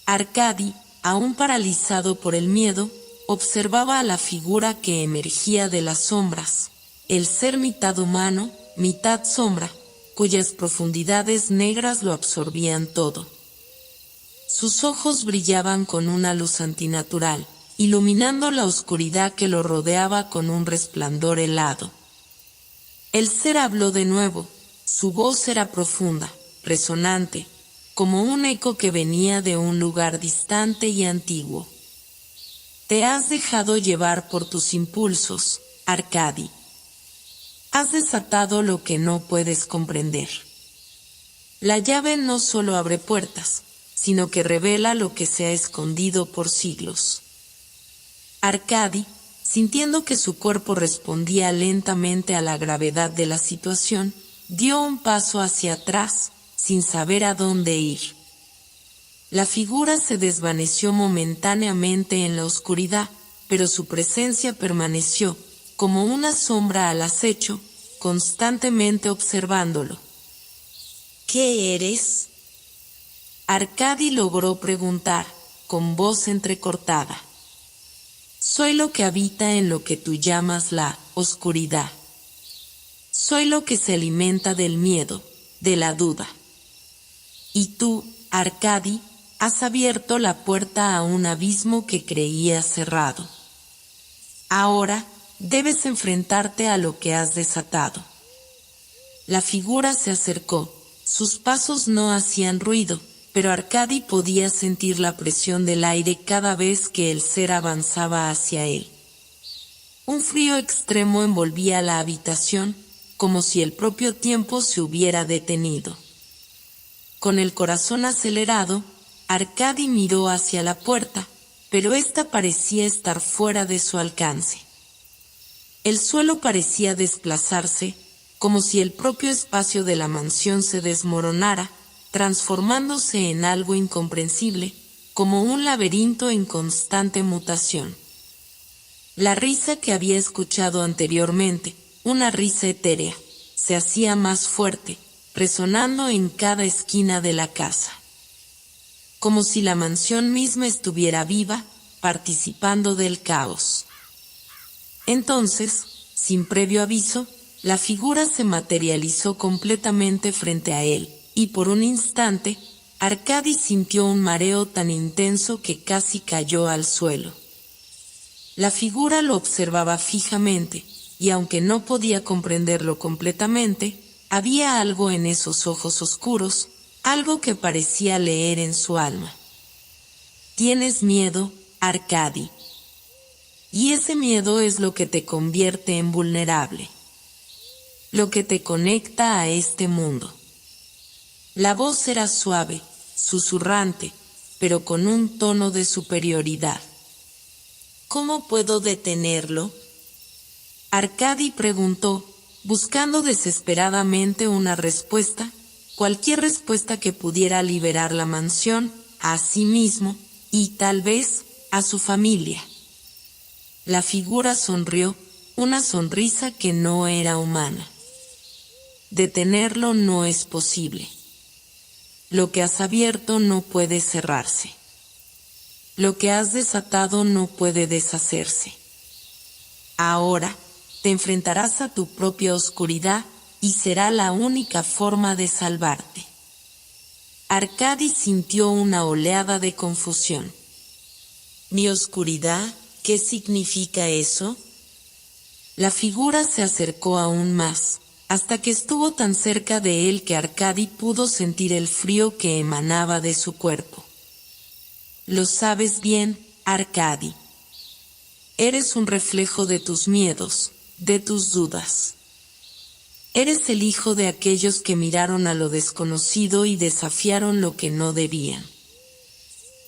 Arkady, aún paralizado por el miedo, observaba a la figura que emergía de las sombras, el ser mitad humano, mitad sombra, cuyas profundidades negras lo absorbían todo. Sus ojos brillaban con una luz antinatural, iluminando la oscuridad que lo rodeaba con un resplandor helado. El ser habló de nuevo, su voz era profunda, resonante, como un eco que venía de un lugar distante y antiguo. «Te has dejado llevar por tus impulsos, Arkady. Has desatado lo que no puedes comprender. La llave no solo abre puertas, sino que revela lo que se ha escondido por siglos». Arkady, sintiendo que su cuerpo respondía lentamente a la gravedad de la situación, dio un paso hacia atrás, sin saber a dónde ir. La figura se desvaneció momentáneamente en la oscuridad, pero su presencia permaneció, como una sombra al acecho, constantemente observándolo. «¿Qué eres?», Arkady logró preguntar, con voz entrecortada. «Soy lo que habita en lo que tú llamas la oscuridad. Soy lo que se alimenta del miedo, de la duda. Y tú, Arkady, has abierto la puerta a un abismo que creías cerrado. Ahora debes enfrentarte a lo que has desatado». La figura se acercó, sus pasos no hacían ruido, pero Arkady podía sentir la presión del aire cada vez que el ser avanzaba hacia él. Un frío extremo envolvía la habitación, como si el propio tiempo se hubiera detenido. Con el corazón acelerado, Arkady miró hacia la puerta, pero ésta parecía estar fuera de su alcance. El suelo parecía desplazarse, como si el propio espacio de la mansión se desmoronara, transformándose en algo incomprensible, como un laberinto en constante mutación. La risa que había escuchado anteriormente, una risa etérea, se hacía más fuerte, resonando en cada esquina de la casa. Como si la mansión misma estuviera viva, participando del caos. Entonces, sin previo aviso, la figura se materializó completamente frente a él, y por un instante, Arkady sintió un mareo tan intenso que casi cayó al suelo. La figura lo observaba fijamente, y aunque no podía comprenderlo completamente, había algo en esos ojos oscuros, algo que parecía leer en su alma. «Tienes miedo, Arkady. Y ese miedo es lo que te convierte en vulnerable, lo que te conecta a este mundo». La voz era suave, susurrante, pero con un tono de superioridad. «¿Cómo puedo detenerlo?», Arkady preguntó, buscando desesperadamente una respuesta, cualquier respuesta que pudiera liberar la mansión, a sí mismo, y tal vez, a su familia. La figura sonrió, una sonrisa que no era humana. «Detenerlo no es posible. Lo que has abierto no puede cerrarse. Lo que has desatado no puede deshacerse. Ahora te enfrentarás a tu propia oscuridad y será la única forma de salvarte». Arkady sintió una oleada de confusión. Mi oscuridad, ¿qué significa eso? La figura se acercó aún más, hasta que estuvo tan cerca de él que Arkady pudo sentir el frío que emanaba de su cuerpo. Lo sabes bien, Arkady. Eres un reflejo de tus miedos, de tus dudas. Eres el hijo de aquellos que miraron a lo desconocido y desafiaron lo que no debían.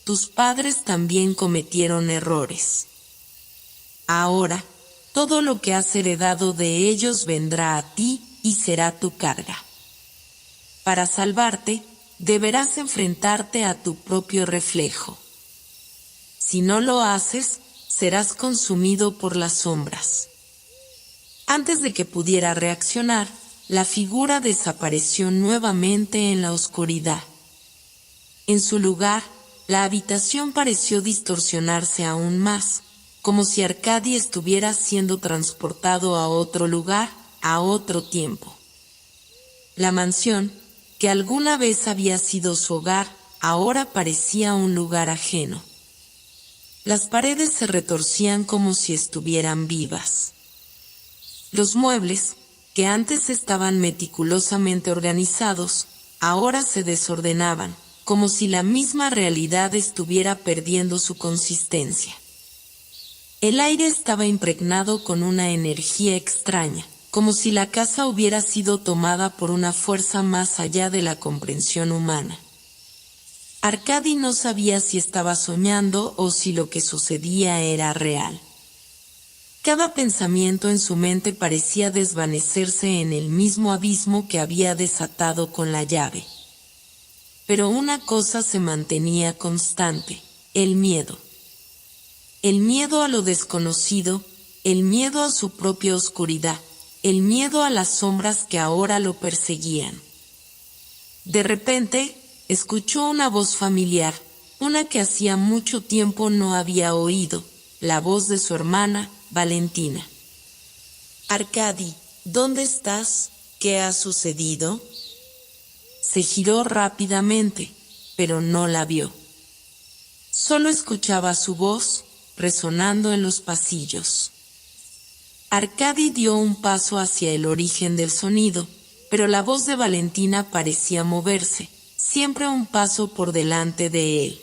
Tus padres también cometieron errores. Ahora, todo lo que has heredado de ellos vendrá a ti y será tu carga. Para salvarte, deberás enfrentarte a tu propio reflejo. Si no lo haces, serás consumido por las sombras. Antes de que pudiera reaccionar, la figura desapareció nuevamente en la oscuridad. En su lugar, la habitación pareció distorsionarse aún más, como si Arkady estuviera siendo transportado a otro lugar, a otro tiempo. La mansión, que alguna vez había sido su hogar, ahora parecía un lugar ajeno. Las paredes se retorcían como si estuvieran vivas. Los muebles, que antes estaban meticulosamente organizados, ahora se desordenaban, como si la misma realidad estuviera perdiendo su consistencia. El aire estaba impregnado con una energía extraña, como si la casa hubiera sido tomada por una fuerza más allá de la comprensión humana. Arkady no sabía si estaba soñando o si lo que sucedía era real. Cada pensamiento en su mente parecía desvanecerse en el mismo abismo que había desatado con la llave. Pero una cosa se mantenía constante: el miedo. El miedo a lo desconocido, el miedo a su propia oscuridad, el miedo a las sombras que ahora lo perseguían. De repente, escuchó una voz familiar, una que hacía mucho tiempo no había oído, la voz de su hermana, Valentina. Arkady, ¿dónde estás? ¿Qué ha sucedido? Se giró rápidamente, pero no la vio. Solo escuchaba su voz, resonando en los pasillos. Arkady dio un paso hacia el origen del sonido, pero la voz de Valentina parecía moverse, siempre un paso por delante de él.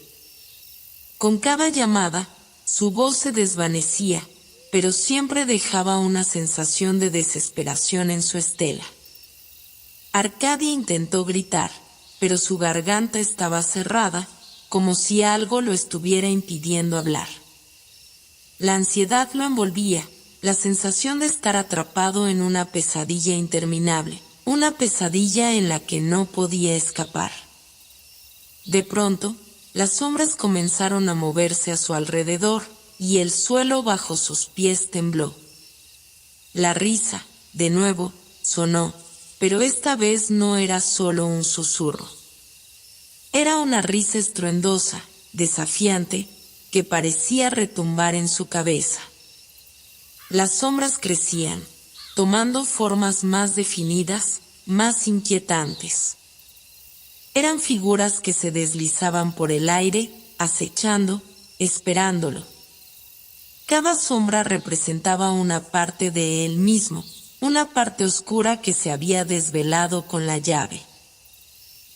Con cada llamada, su voz se desvanecía, pero siempre dejaba una sensación de desesperación en su estela. Arkady intentó gritar, pero su garganta estaba cerrada, como si algo lo estuviera impidiendo hablar. La ansiedad lo envolvía, la sensación de estar atrapado en una pesadilla interminable, una pesadilla en la que no podía escapar. De pronto, las sombras comenzaron a moverse a su alrededor, y el suelo bajo sus pies tembló. La risa, de nuevo, sonó, pero esta vez no era solo un susurro. Era una risa estruendosa, desafiante, que parecía retumbar en su cabeza. Las sombras crecían, tomando formas más definidas, más inquietantes. Eran figuras que se deslizaban por el aire, acechando, esperándolo. Cada sombra representaba una parte de él mismo, una parte oscura que se había desvelado con la llave.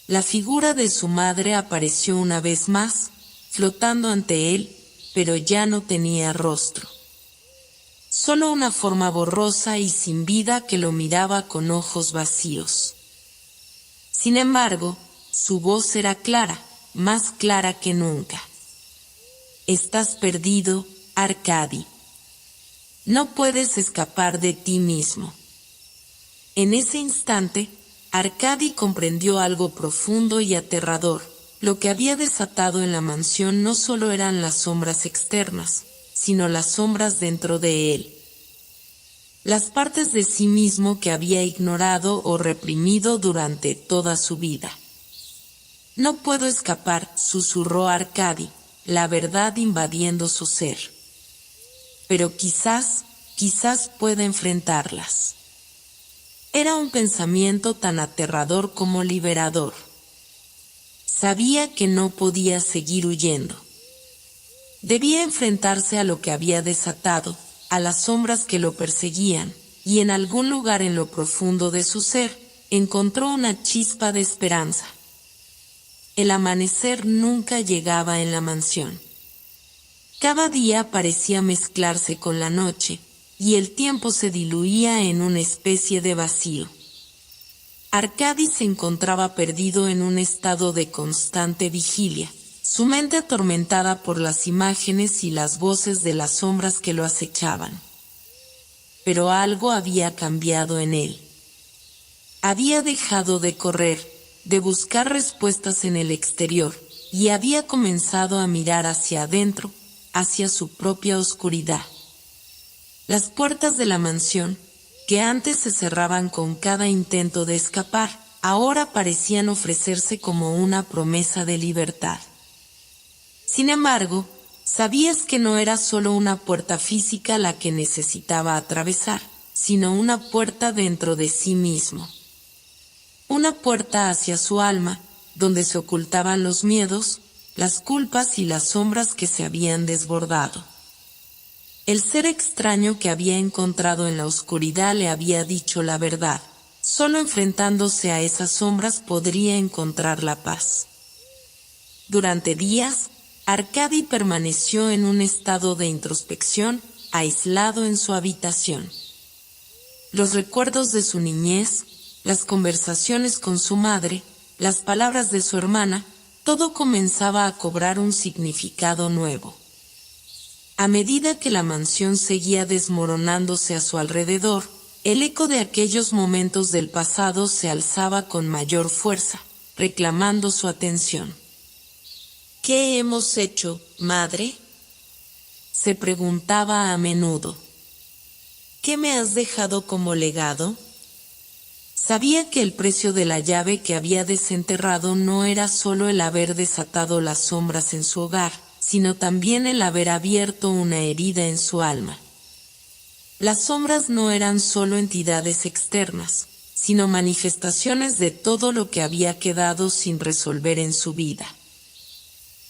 La figura de su madre apareció una vez más, flotando ante él, pero ya no tenía rostro. Solo una forma borrosa y sin vida que lo miraba con ojos vacíos. Sin embargo, su voz era clara, más clara que nunca. Estás perdido, Arkady. No puedes escapar de ti mismo. En ese instante, Arkady comprendió algo profundo y aterrador. Lo que había desatado en la mansión no solo eran las sombras externas, sino las sombras dentro de él. Las partes de sí mismo que había ignorado o reprimido durante toda su vida. No puedo escapar, susurró Arkady, la verdad invadiendo su ser. Pero quizás pueda enfrentarlas. Era un pensamiento tan aterrador como liberador. Sabía que no podía seguir huyendo. Debía enfrentarse a lo que había desatado, a las sombras que lo perseguían, y en algún lugar en lo profundo de su ser, encontró una chispa de esperanza. El amanecer nunca llegaba en la mansión. Cada día parecía mezclarse con la noche, y el tiempo se diluía en una especie de vacío. Arkady se encontraba perdido en un estado de constante vigilia, su mente atormentada por las imágenes y las voces de las sombras que lo acechaban. Pero algo había cambiado en él. Había dejado de correr, de buscar respuestas en el exterior, y había comenzado a mirar hacia adentro, hacia su propia oscuridad. Las puertas de la mansión, que antes se cerraban con cada intento de escapar, ahora parecían ofrecerse como una promesa de libertad. Sin embargo, sabías que no era solo una puerta física la que necesitaba atravesar, sino una puerta dentro de sí mismo. Una puerta hacia su alma, donde se ocultaban los miedos, las culpas y las sombras que se habían desbordado. El ser extraño que había encontrado en la oscuridad le había dicho la verdad. Solo enfrentándose a esas sombras podría encontrar la paz. Durante días, Arkady permaneció en un estado de introspección, aislado en su habitación. Los recuerdos de su niñez, las conversaciones con su madre, las palabras de su hermana, todo comenzaba a cobrar un significado nuevo. A medida que la mansión seguía desmoronándose a su alrededor, el eco de aquellos momentos del pasado se alzaba con mayor fuerza, reclamando su atención. ¿Qué hemos hecho, madre?, se preguntaba a menudo. ¿Qué me has dejado como legado? Sabía que el precio de la llave que había desenterrado no era solo el haber desatado las sombras en su hogar, sino también el haber abierto una herida en su alma. Las sombras no eran solo entidades externas, sino manifestaciones de todo lo que había quedado sin resolver en su vida.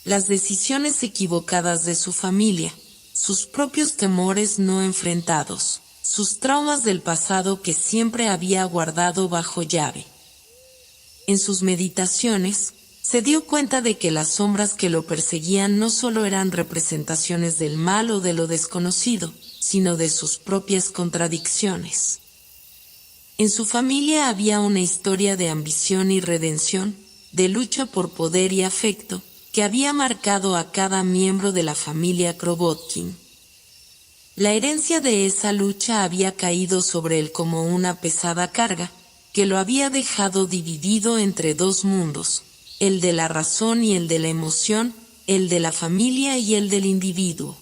Las decisiones equivocadas de su familia, sus propios temores no enfrentados, sus traumas del pasado que siempre había guardado bajo llave. En sus meditaciones, se dio cuenta de que las sombras que lo perseguían no solo eran representaciones del mal o de lo desconocido, sino de sus propias contradicciones. En su familia había una historia de ambición y redención, de lucha por poder y afecto, que había marcado a cada miembro de la familia Kropotkin. La herencia de esa lucha había caído sobre él como una pesada carga, que lo había dejado dividido entre dos mundos, el de la razón y el de la emoción, el de la familia y el del individuo.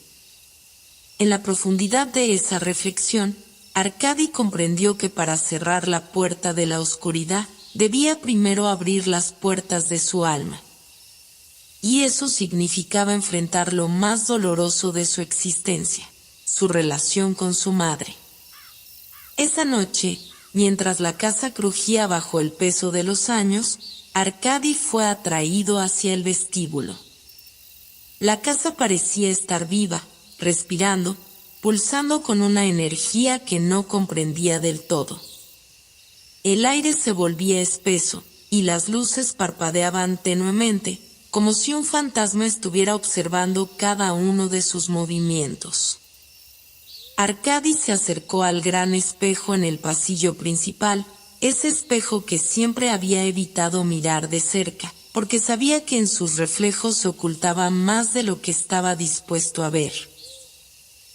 En la profundidad de esa reflexión, Arkady comprendió que para cerrar la puerta de la oscuridad, debía primero abrir las puertas de su alma. Y eso significaba enfrentar lo más doloroso de su existencia, su relación con su madre. Esa noche, mientras la casa crujía bajo el peso de los años, Arkady fue atraído hacia el vestíbulo. La casa parecía estar viva, respirando, pulsando con una energía que no comprendía del todo. El aire se volvía espeso, y las luces parpadeaban tenuemente, como si un fantasma estuviera observando cada uno de sus movimientos. Arkady se acercó al gran espejo en el pasillo principal, ese espejo que siempre había evitado mirar de cerca, porque sabía que en sus reflejos se ocultaba más de lo que estaba dispuesto a ver.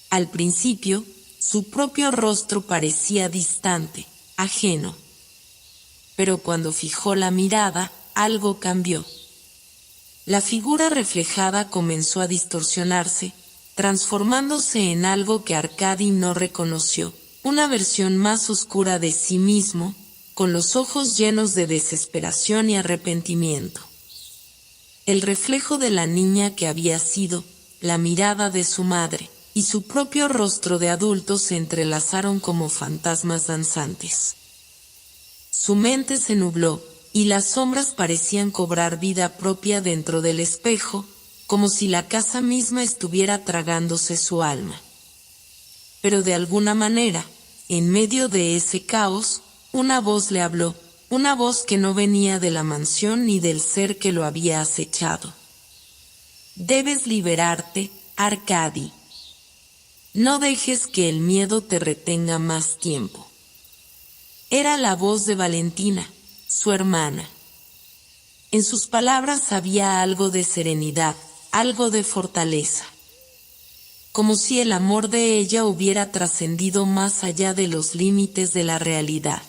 Al principio, su propio rostro parecía distante, ajeno. Pero cuando fijó la mirada, algo cambió. La figura reflejada comenzó a distorsionarse, transformándose en algo que Arkady no reconoció, una versión más oscura de sí mismo, con los ojos llenos de desesperación y arrepentimiento. El reflejo de la niña que había sido, la mirada de su madre, y su propio rostro de adulto se entrelazaron como fantasmas danzantes. Su mente se nubló, y las sombras parecían cobrar vida propia dentro del espejo, como si la casa misma estuviera tragándose su alma. Pero de alguna manera, en medio de ese caos, una voz le habló, una voz que no venía de la mansión ni del ser que lo había acechado. Debes liberarte, Arkady. No dejes que el miedo te retenga más tiempo. Era la voz de Valentina, su hermana. En sus palabras había algo de serenidad, algo de fortaleza. Como si el amor de ella hubiera trascendido más allá de los límites de la realidad.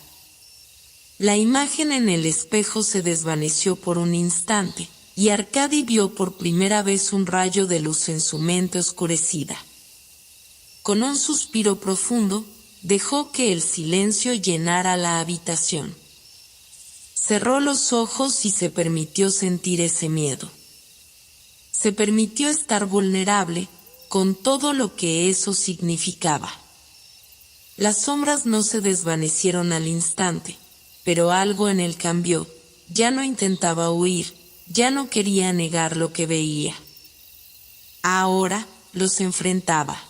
La imagen en el espejo se desvaneció por un instante, y Arkady vio por primera vez un rayo de luz en su mente oscurecida. Con un suspiro profundo, dejó que el silencio llenara la habitación. Cerró los ojos y se permitió sentir ese miedo. Se permitió estar vulnerable, con todo lo que eso significaba. Las sombras no se desvanecieron al instante, pero algo en él cambió. Ya no intentaba huir, ya no quería negar lo que veía. Ahora los enfrentaba.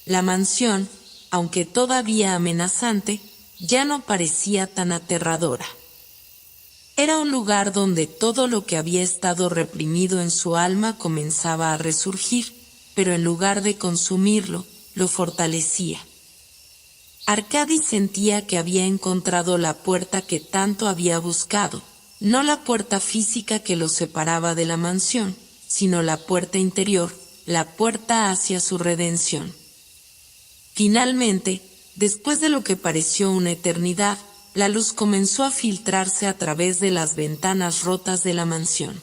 La mansión, aunque todavía amenazante, ya no parecía tan aterradora. Era un lugar donde todo lo que había estado reprimido en su alma comenzaba a resurgir, pero en lugar de consumirlo, lo fortalecía. Arkady sentía que había encontrado la puerta que tanto había buscado, no la puerta física que lo separaba de la mansión, sino la puerta interior, la puerta hacia su redención. Finalmente, después de lo que pareció una eternidad, la luz comenzó a filtrarse a través de las ventanas rotas de la mansión.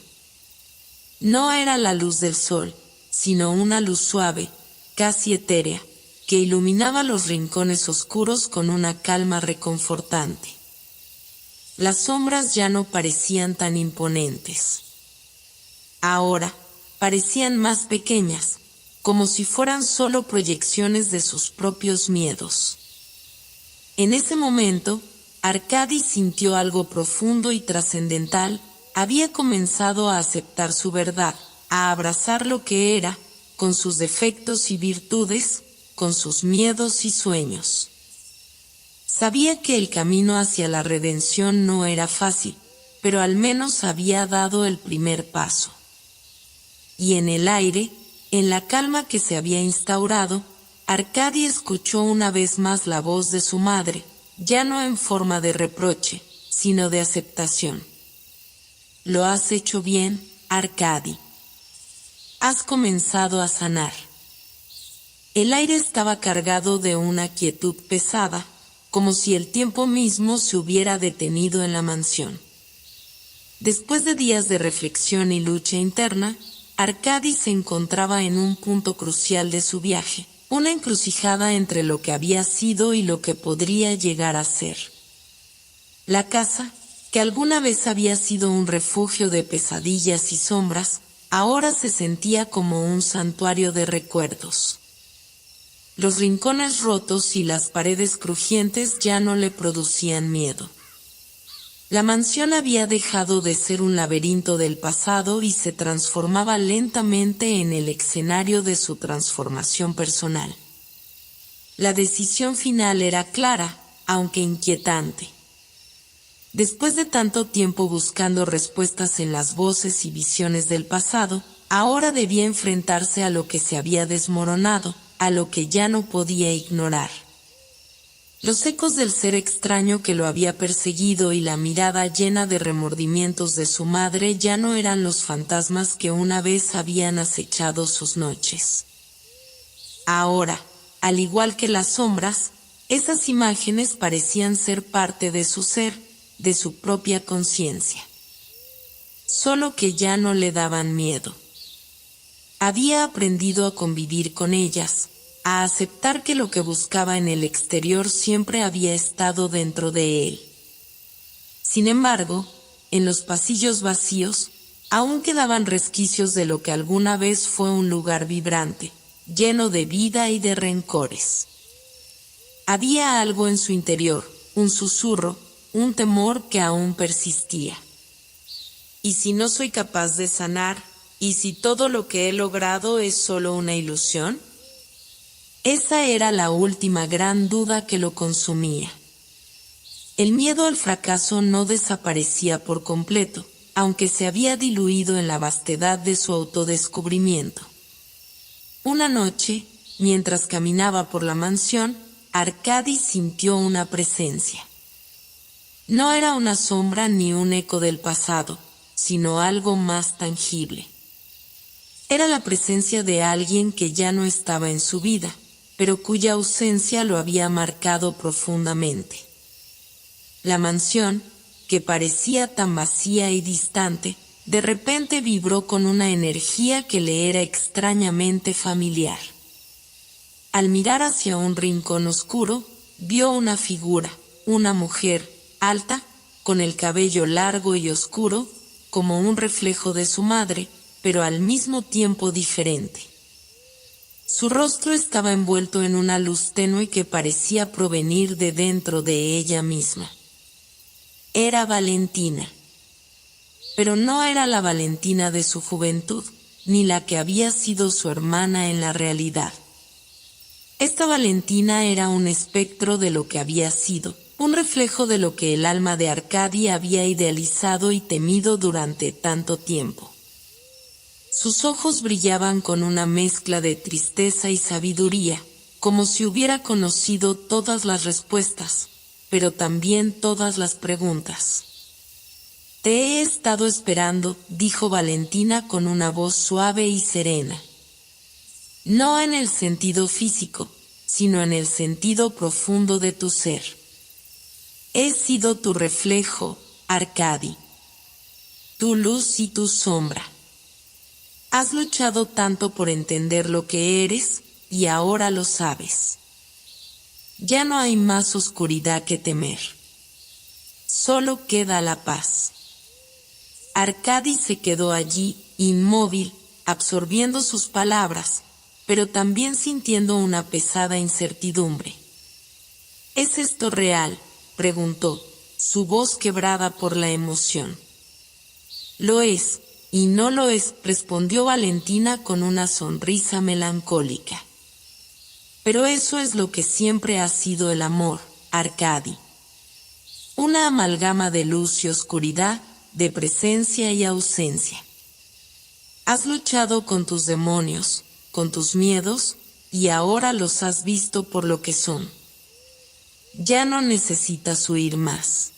No era la luz del sol, sino una luz suave, casi etérea, que iluminaba los rincones oscuros con una calma reconfortante. Las sombras ya no parecían tan imponentes. Ahora, parecían más pequeñas, como si fueran solo proyecciones de sus propios miedos. En ese momento, Arkady sintió algo profundo y trascendental. Había comenzado a aceptar su verdad, a abrazar lo que era, con sus defectos y virtudes, con sus miedos y sueños. Sabía que el camino hacia la redención no era fácil, pero al menos había dado el primer paso. Y en el aire, en la calma que se había instaurado, Arkady escuchó una vez más la voz de su madre, ya no en forma de reproche, sino de aceptación. Lo has hecho bien, Arkady. Has comenzado a sanar. El aire estaba cargado de una quietud pesada, como si el tiempo mismo se hubiera detenido en la mansión. Después de días de reflexión y lucha interna, Arkady se encontraba en un punto crucial de su viaje, una encrucijada entre lo que había sido y lo que podría llegar a ser. La casa, que alguna vez había sido un refugio de pesadillas y sombras, ahora se sentía como un santuario de recuerdos. Los rincones rotos y las paredes crujientes ya no le producían miedo. La mansión había dejado de ser un laberinto del pasado y se transformaba lentamente en el escenario de su transformación personal. La decisión final era clara, aunque inquietante. Después de tanto tiempo buscando respuestas en las voces y visiones del pasado, ahora debía enfrentarse a lo que se había desmoronado, a lo que ya no podía ignorar. Los ecos del ser extraño que lo había perseguido y la mirada llena de remordimientos de su madre ya no eran los fantasmas que una vez habían acechado sus noches. Ahora, al igual que las sombras, esas imágenes parecían ser parte de su ser, de su propia conciencia. Solo que ya no le daban miedo. Había aprendido a convivir con ellas, a aceptar que lo que buscaba en el exterior siempre había estado dentro de él. Sin embargo, en los pasillos vacíos, aún quedaban resquicios de lo que alguna vez fue un lugar vibrante, lleno de vida y de rencores. Había algo en su interior, un susurro, un temor que aún persistía. ¿Y si no soy capaz de sanar? ¿Y si todo lo que he logrado es solo una ilusión? Esa era la última gran duda que lo consumía. El miedo al fracaso no desaparecía por completo, aunque se había diluido en la vastedad de su autodescubrimiento. Una noche, mientras caminaba por la mansión, Arkady sintió una presencia. No era una sombra ni un eco del pasado, sino algo más tangible. Era la presencia de alguien que ya no estaba en su vida, pero cuya ausencia lo había marcado profundamente. La mansión, que parecía tan vacía y distante, de repente vibró con una energía que le era extrañamente familiar. Al mirar hacia un rincón oscuro, vio una figura, una mujer, alta, con el cabello largo y oscuro, como un reflejo de su madre, pero al mismo tiempo diferente. Su rostro estaba envuelto en una luz tenue que parecía provenir de dentro de ella misma. Era Valentina. Pero no era la Valentina de su juventud, ni la que había sido su hermana en la realidad. Esta Valentina era un espectro de lo que había sido, un reflejo de lo que el alma de Arkady había idealizado y temido durante tanto tiempo. Sus ojos brillaban con una mezcla de tristeza y sabiduría, como si hubiera conocido todas las respuestas, pero también todas las preguntas. «Te he estado esperando», dijo Valentina con una voz suave y serena. No en el sentido físico, sino en el sentido profundo de tu ser. He sido tu reflejo, Arkady. Tu luz y tu sombra. Has luchado tanto por entender lo que eres, y ahora lo sabes. Ya no hay más oscuridad que temer. Solo queda la paz. Arkady se quedó allí, inmóvil, absorbiendo sus palabras, pero también sintiendo una pesada incertidumbre. ¿Es esto real?, preguntó, su voz quebrada por la emoción. Lo es, y no lo es, respondió Valentina con una sonrisa melancólica. Pero eso es lo que siempre ha sido el amor, Arkady. Una amalgama de luz y oscuridad, de presencia y ausencia. Has luchado con tus demonios, con tus miedos, y ahora los has visto por lo que son. Ya no necesitas huir más.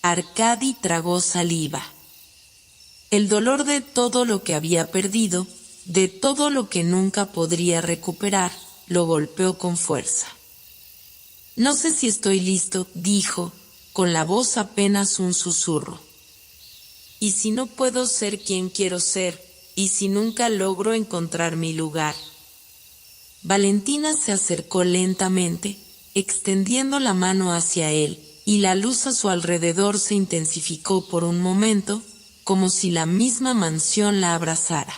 Arkady tragó saliva. El dolor de todo lo que había perdido, de todo lo que nunca podría recuperar, lo golpeó con fuerza. No sé si estoy listo, dijo, con la voz apenas un susurro. ¿Y si no puedo ser quien quiero ser? ¿Y si nunca logro encontrar mi lugar? Valentina se acercó lentamente, extendiendo la mano hacia él, y la luz a su alrededor se intensificó por un momento, como si la misma mansión la abrazara.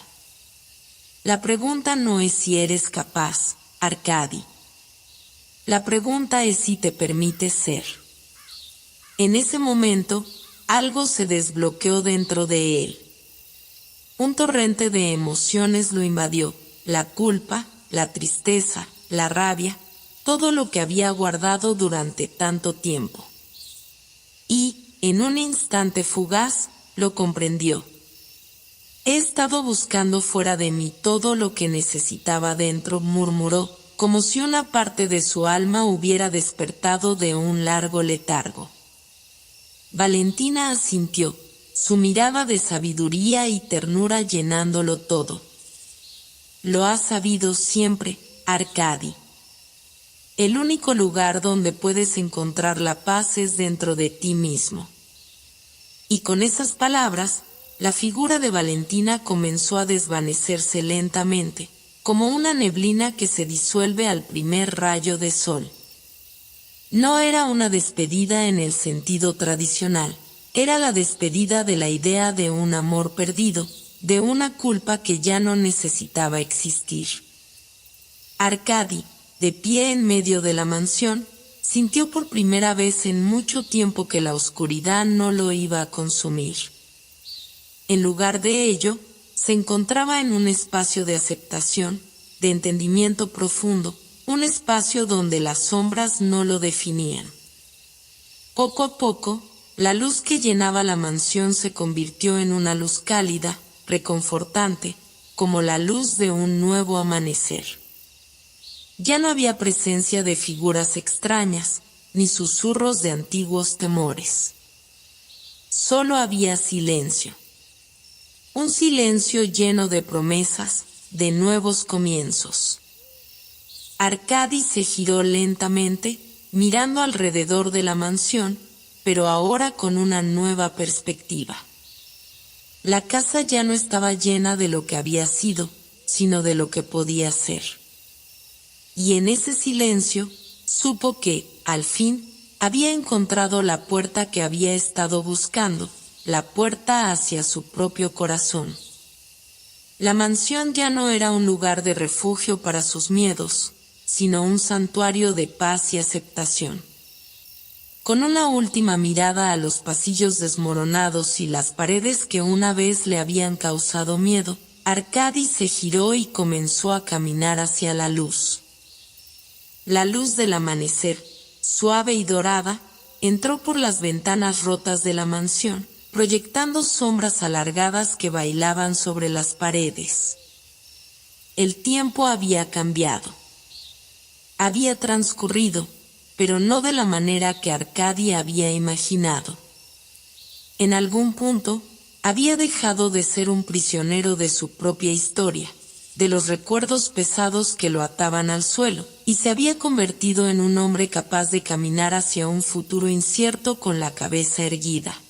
La pregunta no es si eres capaz, Arkady. La pregunta es si te permites ser. En ese momento, algo se desbloqueó dentro de él. Un torrente de emociones lo invadió, la culpa, la tristeza, la rabia, todo lo que había guardado durante tanto tiempo. Y, en un instante fugaz, lo comprendió. He estado buscando fuera de mí todo lo que necesitaba dentro, murmuró, como si una parte de su alma hubiera despertado de un largo letargo. Valentina asintió, su mirada de sabiduría y ternura llenándolo todo. Lo has sabido siempre, Arkady. El único lugar donde puedes encontrar la paz es dentro de ti mismo. Y con esas palabras, la figura de Valentina comenzó a desvanecerse lentamente, como una neblina que se disuelve al primer rayo de sol. No era una despedida en el sentido tradicional, era la despedida de la idea de un amor perdido, de una culpa que ya no necesitaba existir. Arkady, de pie en medio de la mansión, sintió por primera vez en mucho tiempo que la oscuridad no lo iba a consumir. En lugar de ello, se encontraba en un espacio de aceptación, de entendimiento profundo, un espacio donde las sombras no lo definían. Poco a poco, la luz que llenaba la mansión se convirtió en una luz cálida, reconfortante, como la luz de un nuevo amanecer. Ya no había presencia de figuras extrañas, ni susurros de antiguos temores. Solo había silencio. Un silencio lleno de promesas, de nuevos comienzos. Arkady se giró lentamente, mirando alrededor de la mansión, pero ahora con una nueva perspectiva. La casa ya no estaba llena de lo que había sido, sino de lo que podía ser. Y en ese silencio, supo que, al fin, había encontrado la puerta que había estado buscando, la puerta hacia su propio corazón. La mansión ya no era un lugar de refugio para sus miedos, sino un santuario de paz y aceptación. Con una última mirada a los pasillos desmoronados y las paredes que una vez le habían causado miedo, Arkady se giró y comenzó a caminar hacia la luz. La luz del amanecer, suave y dorada, entró por las ventanas rotas de la mansión, proyectando sombras alargadas que bailaban sobre las paredes. El tiempo había cambiado. Había transcurrido, pero no de la manera que Arkady había imaginado. En algún punto, había dejado de ser un prisionero de su propia historia, de los recuerdos pesados que lo ataban al suelo, y se había convertido en un hombre capaz de caminar hacia un futuro incierto con la cabeza erguida.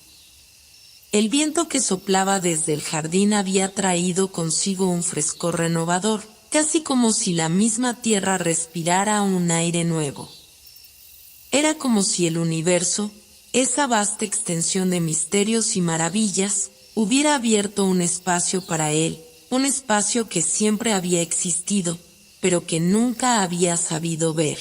El viento que soplaba desde el jardín había traído consigo un frescor renovador, casi como si la misma tierra respirara un aire nuevo. Era como si el universo, esa vasta extensión de misterios y maravillas, hubiera abierto un espacio para él, un espacio que siempre había existido, pero que nunca había sabido ver.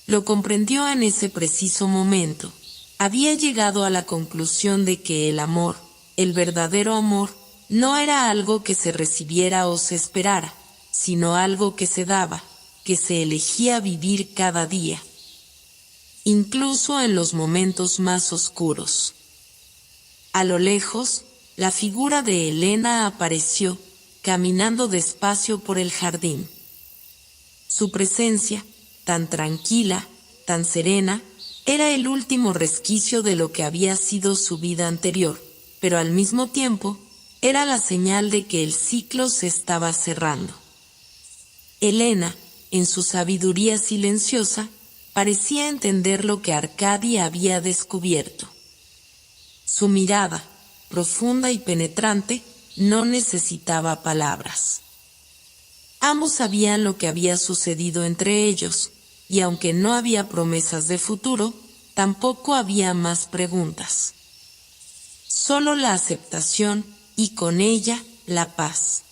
Lo comprendió en ese preciso momento. Había llegado a la conclusión de que el amor, el verdadero amor, no era algo que se recibiera o se esperara, sino algo que se daba, que se elegía vivir cada día, incluso en los momentos más oscuros. A lo lejos, la figura de Elena apareció, caminando despacio por el jardín. Su presencia, tan tranquila, tan serena, era el último resquicio de lo que había sido su vida anterior, pero al mismo tiempo, era la señal de que el ciclo se estaba cerrando. Elena, en su sabiduría silenciosa, parecía entender lo que Arkady había descubierto. Su mirada, profunda y penetrante, no necesitaba palabras. Ambos sabían lo que había sucedido entre ellos, y aunque no había promesas de futuro, tampoco había más preguntas. Solo la aceptación, y con ella, la paz.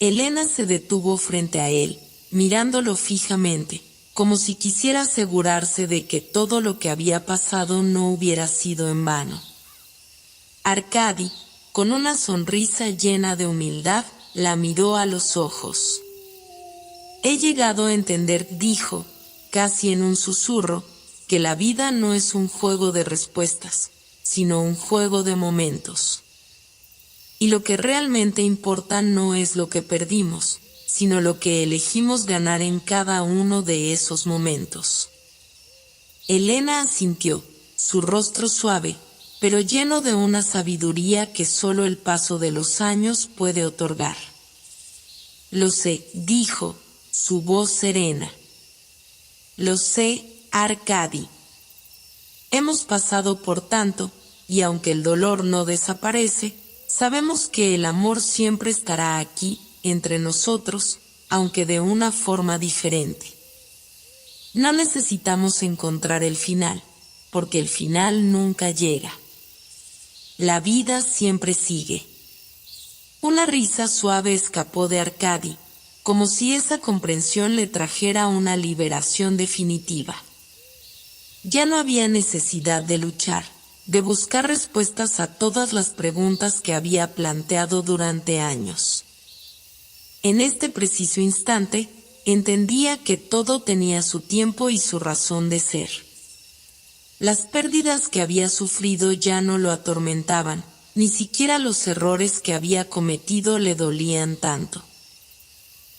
Elena se detuvo frente a él, mirándolo fijamente, como si quisiera asegurarse de que todo lo que había pasado no hubiera sido en vano. Arkady, con una sonrisa llena de humildad, la miró a los ojos. He llegado a entender, dijo, casi en un susurro, que la vida no es un juego de respuestas, sino un juego de momentos. Y lo que realmente importa no es lo que perdimos, sino lo que elegimos ganar en cada uno de esos momentos. Elena asintió, su rostro suave, pero lleno de una sabiduría que solo el paso de los años puede otorgar. Lo sé, dijo, su voz serena. Lo sé, Arkady. Hemos pasado por tanto, y aunque el dolor no desaparece, sabemos que el amor siempre estará aquí, entre nosotros, aunque de una forma diferente. No necesitamos encontrar el final, porque el final nunca llega. La vida siempre sigue. Una risa suave escapó de Arkady, como si esa comprensión le trajera una liberación definitiva. Ya no había necesidad de luchar, de buscar respuestas a todas las preguntas que había planteado durante años. En este preciso instante, entendía que todo tenía su tiempo y su razón de ser. Las pérdidas que había sufrido ya no lo atormentaban, ni siquiera los errores que había cometido le dolían tanto.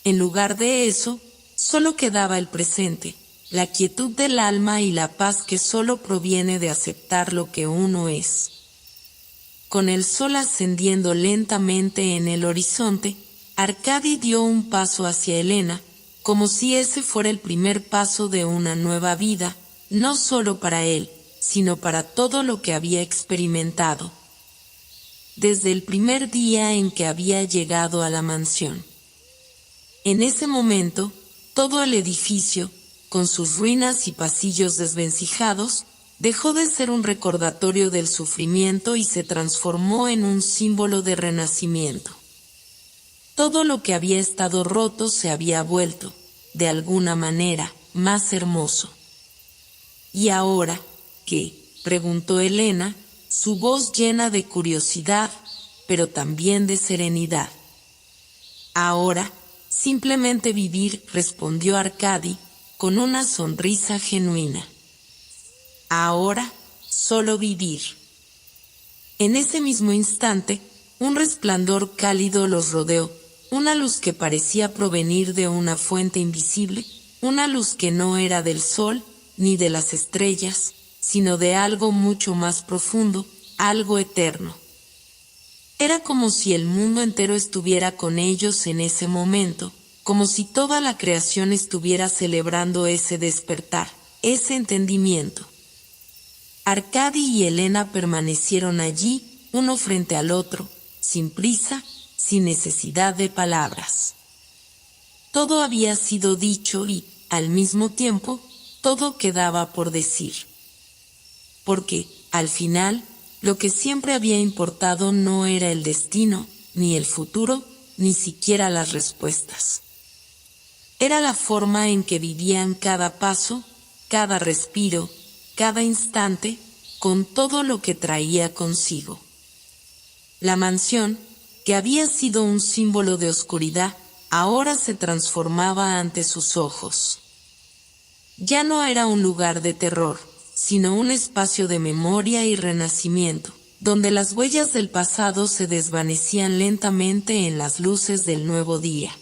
En lugar de eso, solo quedaba el presente, la quietud del alma y la paz que solo proviene de aceptar lo que uno es. Con el sol ascendiendo lentamente en el horizonte, Arkady dio un paso hacia Elena, como si ese fuera el primer paso de una nueva vida, no solo para él, sino para todo lo que había experimentado. Desde el primer día en que había llegado a la mansión. En ese momento, todo el edificio, con sus ruinas y pasillos desvencijados, dejó de ser un recordatorio del sufrimiento y se transformó en un símbolo de renacimiento. Todo lo que había estado roto se había vuelto, de alguna manera, más hermoso. ¿Y ahora qué?, preguntó Elena, su voz llena de curiosidad, pero también de serenidad. Ahora, simplemente vivir, respondió Arkady, con una sonrisa genuina. Ahora, solo vivir. En ese mismo instante, un resplandor cálido los rodeó, una luz que parecía provenir de una fuente invisible, una luz que no era del sol, ni de las estrellas, sino de algo mucho más profundo, algo eterno. Era como si el mundo entero estuviera con ellos en ese momento, como si toda la creación estuviera celebrando ese despertar, ese entendimiento. Arkady y Elena permanecieron allí, uno frente al otro, sin prisa, sin necesidad de palabras. Todo había sido dicho y, al mismo tiempo, todo quedaba por decir. Porque, al final, lo que siempre había importado no era el destino, ni el futuro, ni siquiera las respuestas. Era la forma en que vivían cada paso, cada respiro, cada instante, con todo lo que traía consigo. La mansión, que había sido un símbolo de oscuridad, ahora se transformaba ante sus ojos. Ya no era un lugar de terror, sino un espacio de memoria y renacimiento, donde las huellas del pasado se desvanecían lentamente en las luces del nuevo día.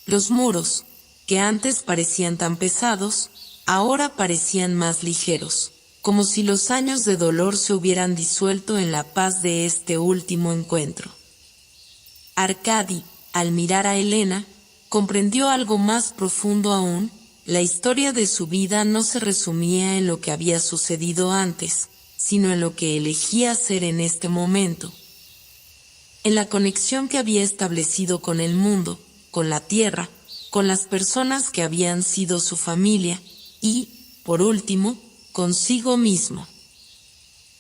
Los muros, que antes parecían tan pesados, ahora parecían más ligeros, como si los años de dolor se hubieran disuelto en la paz de este último encuentro. Arkady, al mirar a Elena, comprendió algo más profundo aún. La historia de su vida no se resumía en lo que había sucedido antes, sino en lo que elegía hacer en este momento. En la conexión que había establecido con el mundo, con la tierra, con las personas que habían sido su familia y, por último, consigo mismo.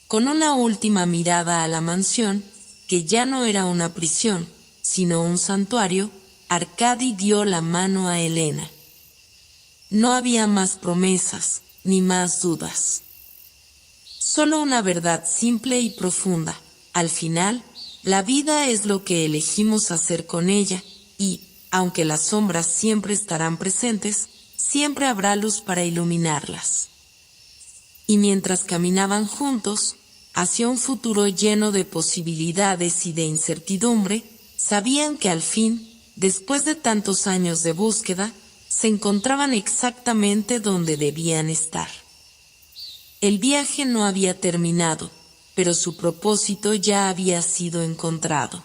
Con una última mirada a la mansión, que ya no era una prisión, sino un santuario, Arkady dio la mano a Elena. No había más promesas, ni más dudas. Solo una verdad simple y profunda. Al final, la vida es lo que elegimos hacer con ella, y, aunque las sombras siempre estarán presentes, siempre habrá luz para iluminarlas. Y mientras caminaban juntos, hacia un futuro lleno de posibilidades y de incertidumbre, sabían que al fin, después de tantos años de búsqueda, se encontraban exactamente donde debían estar. El viaje no había terminado, pero su propósito ya había sido encontrado.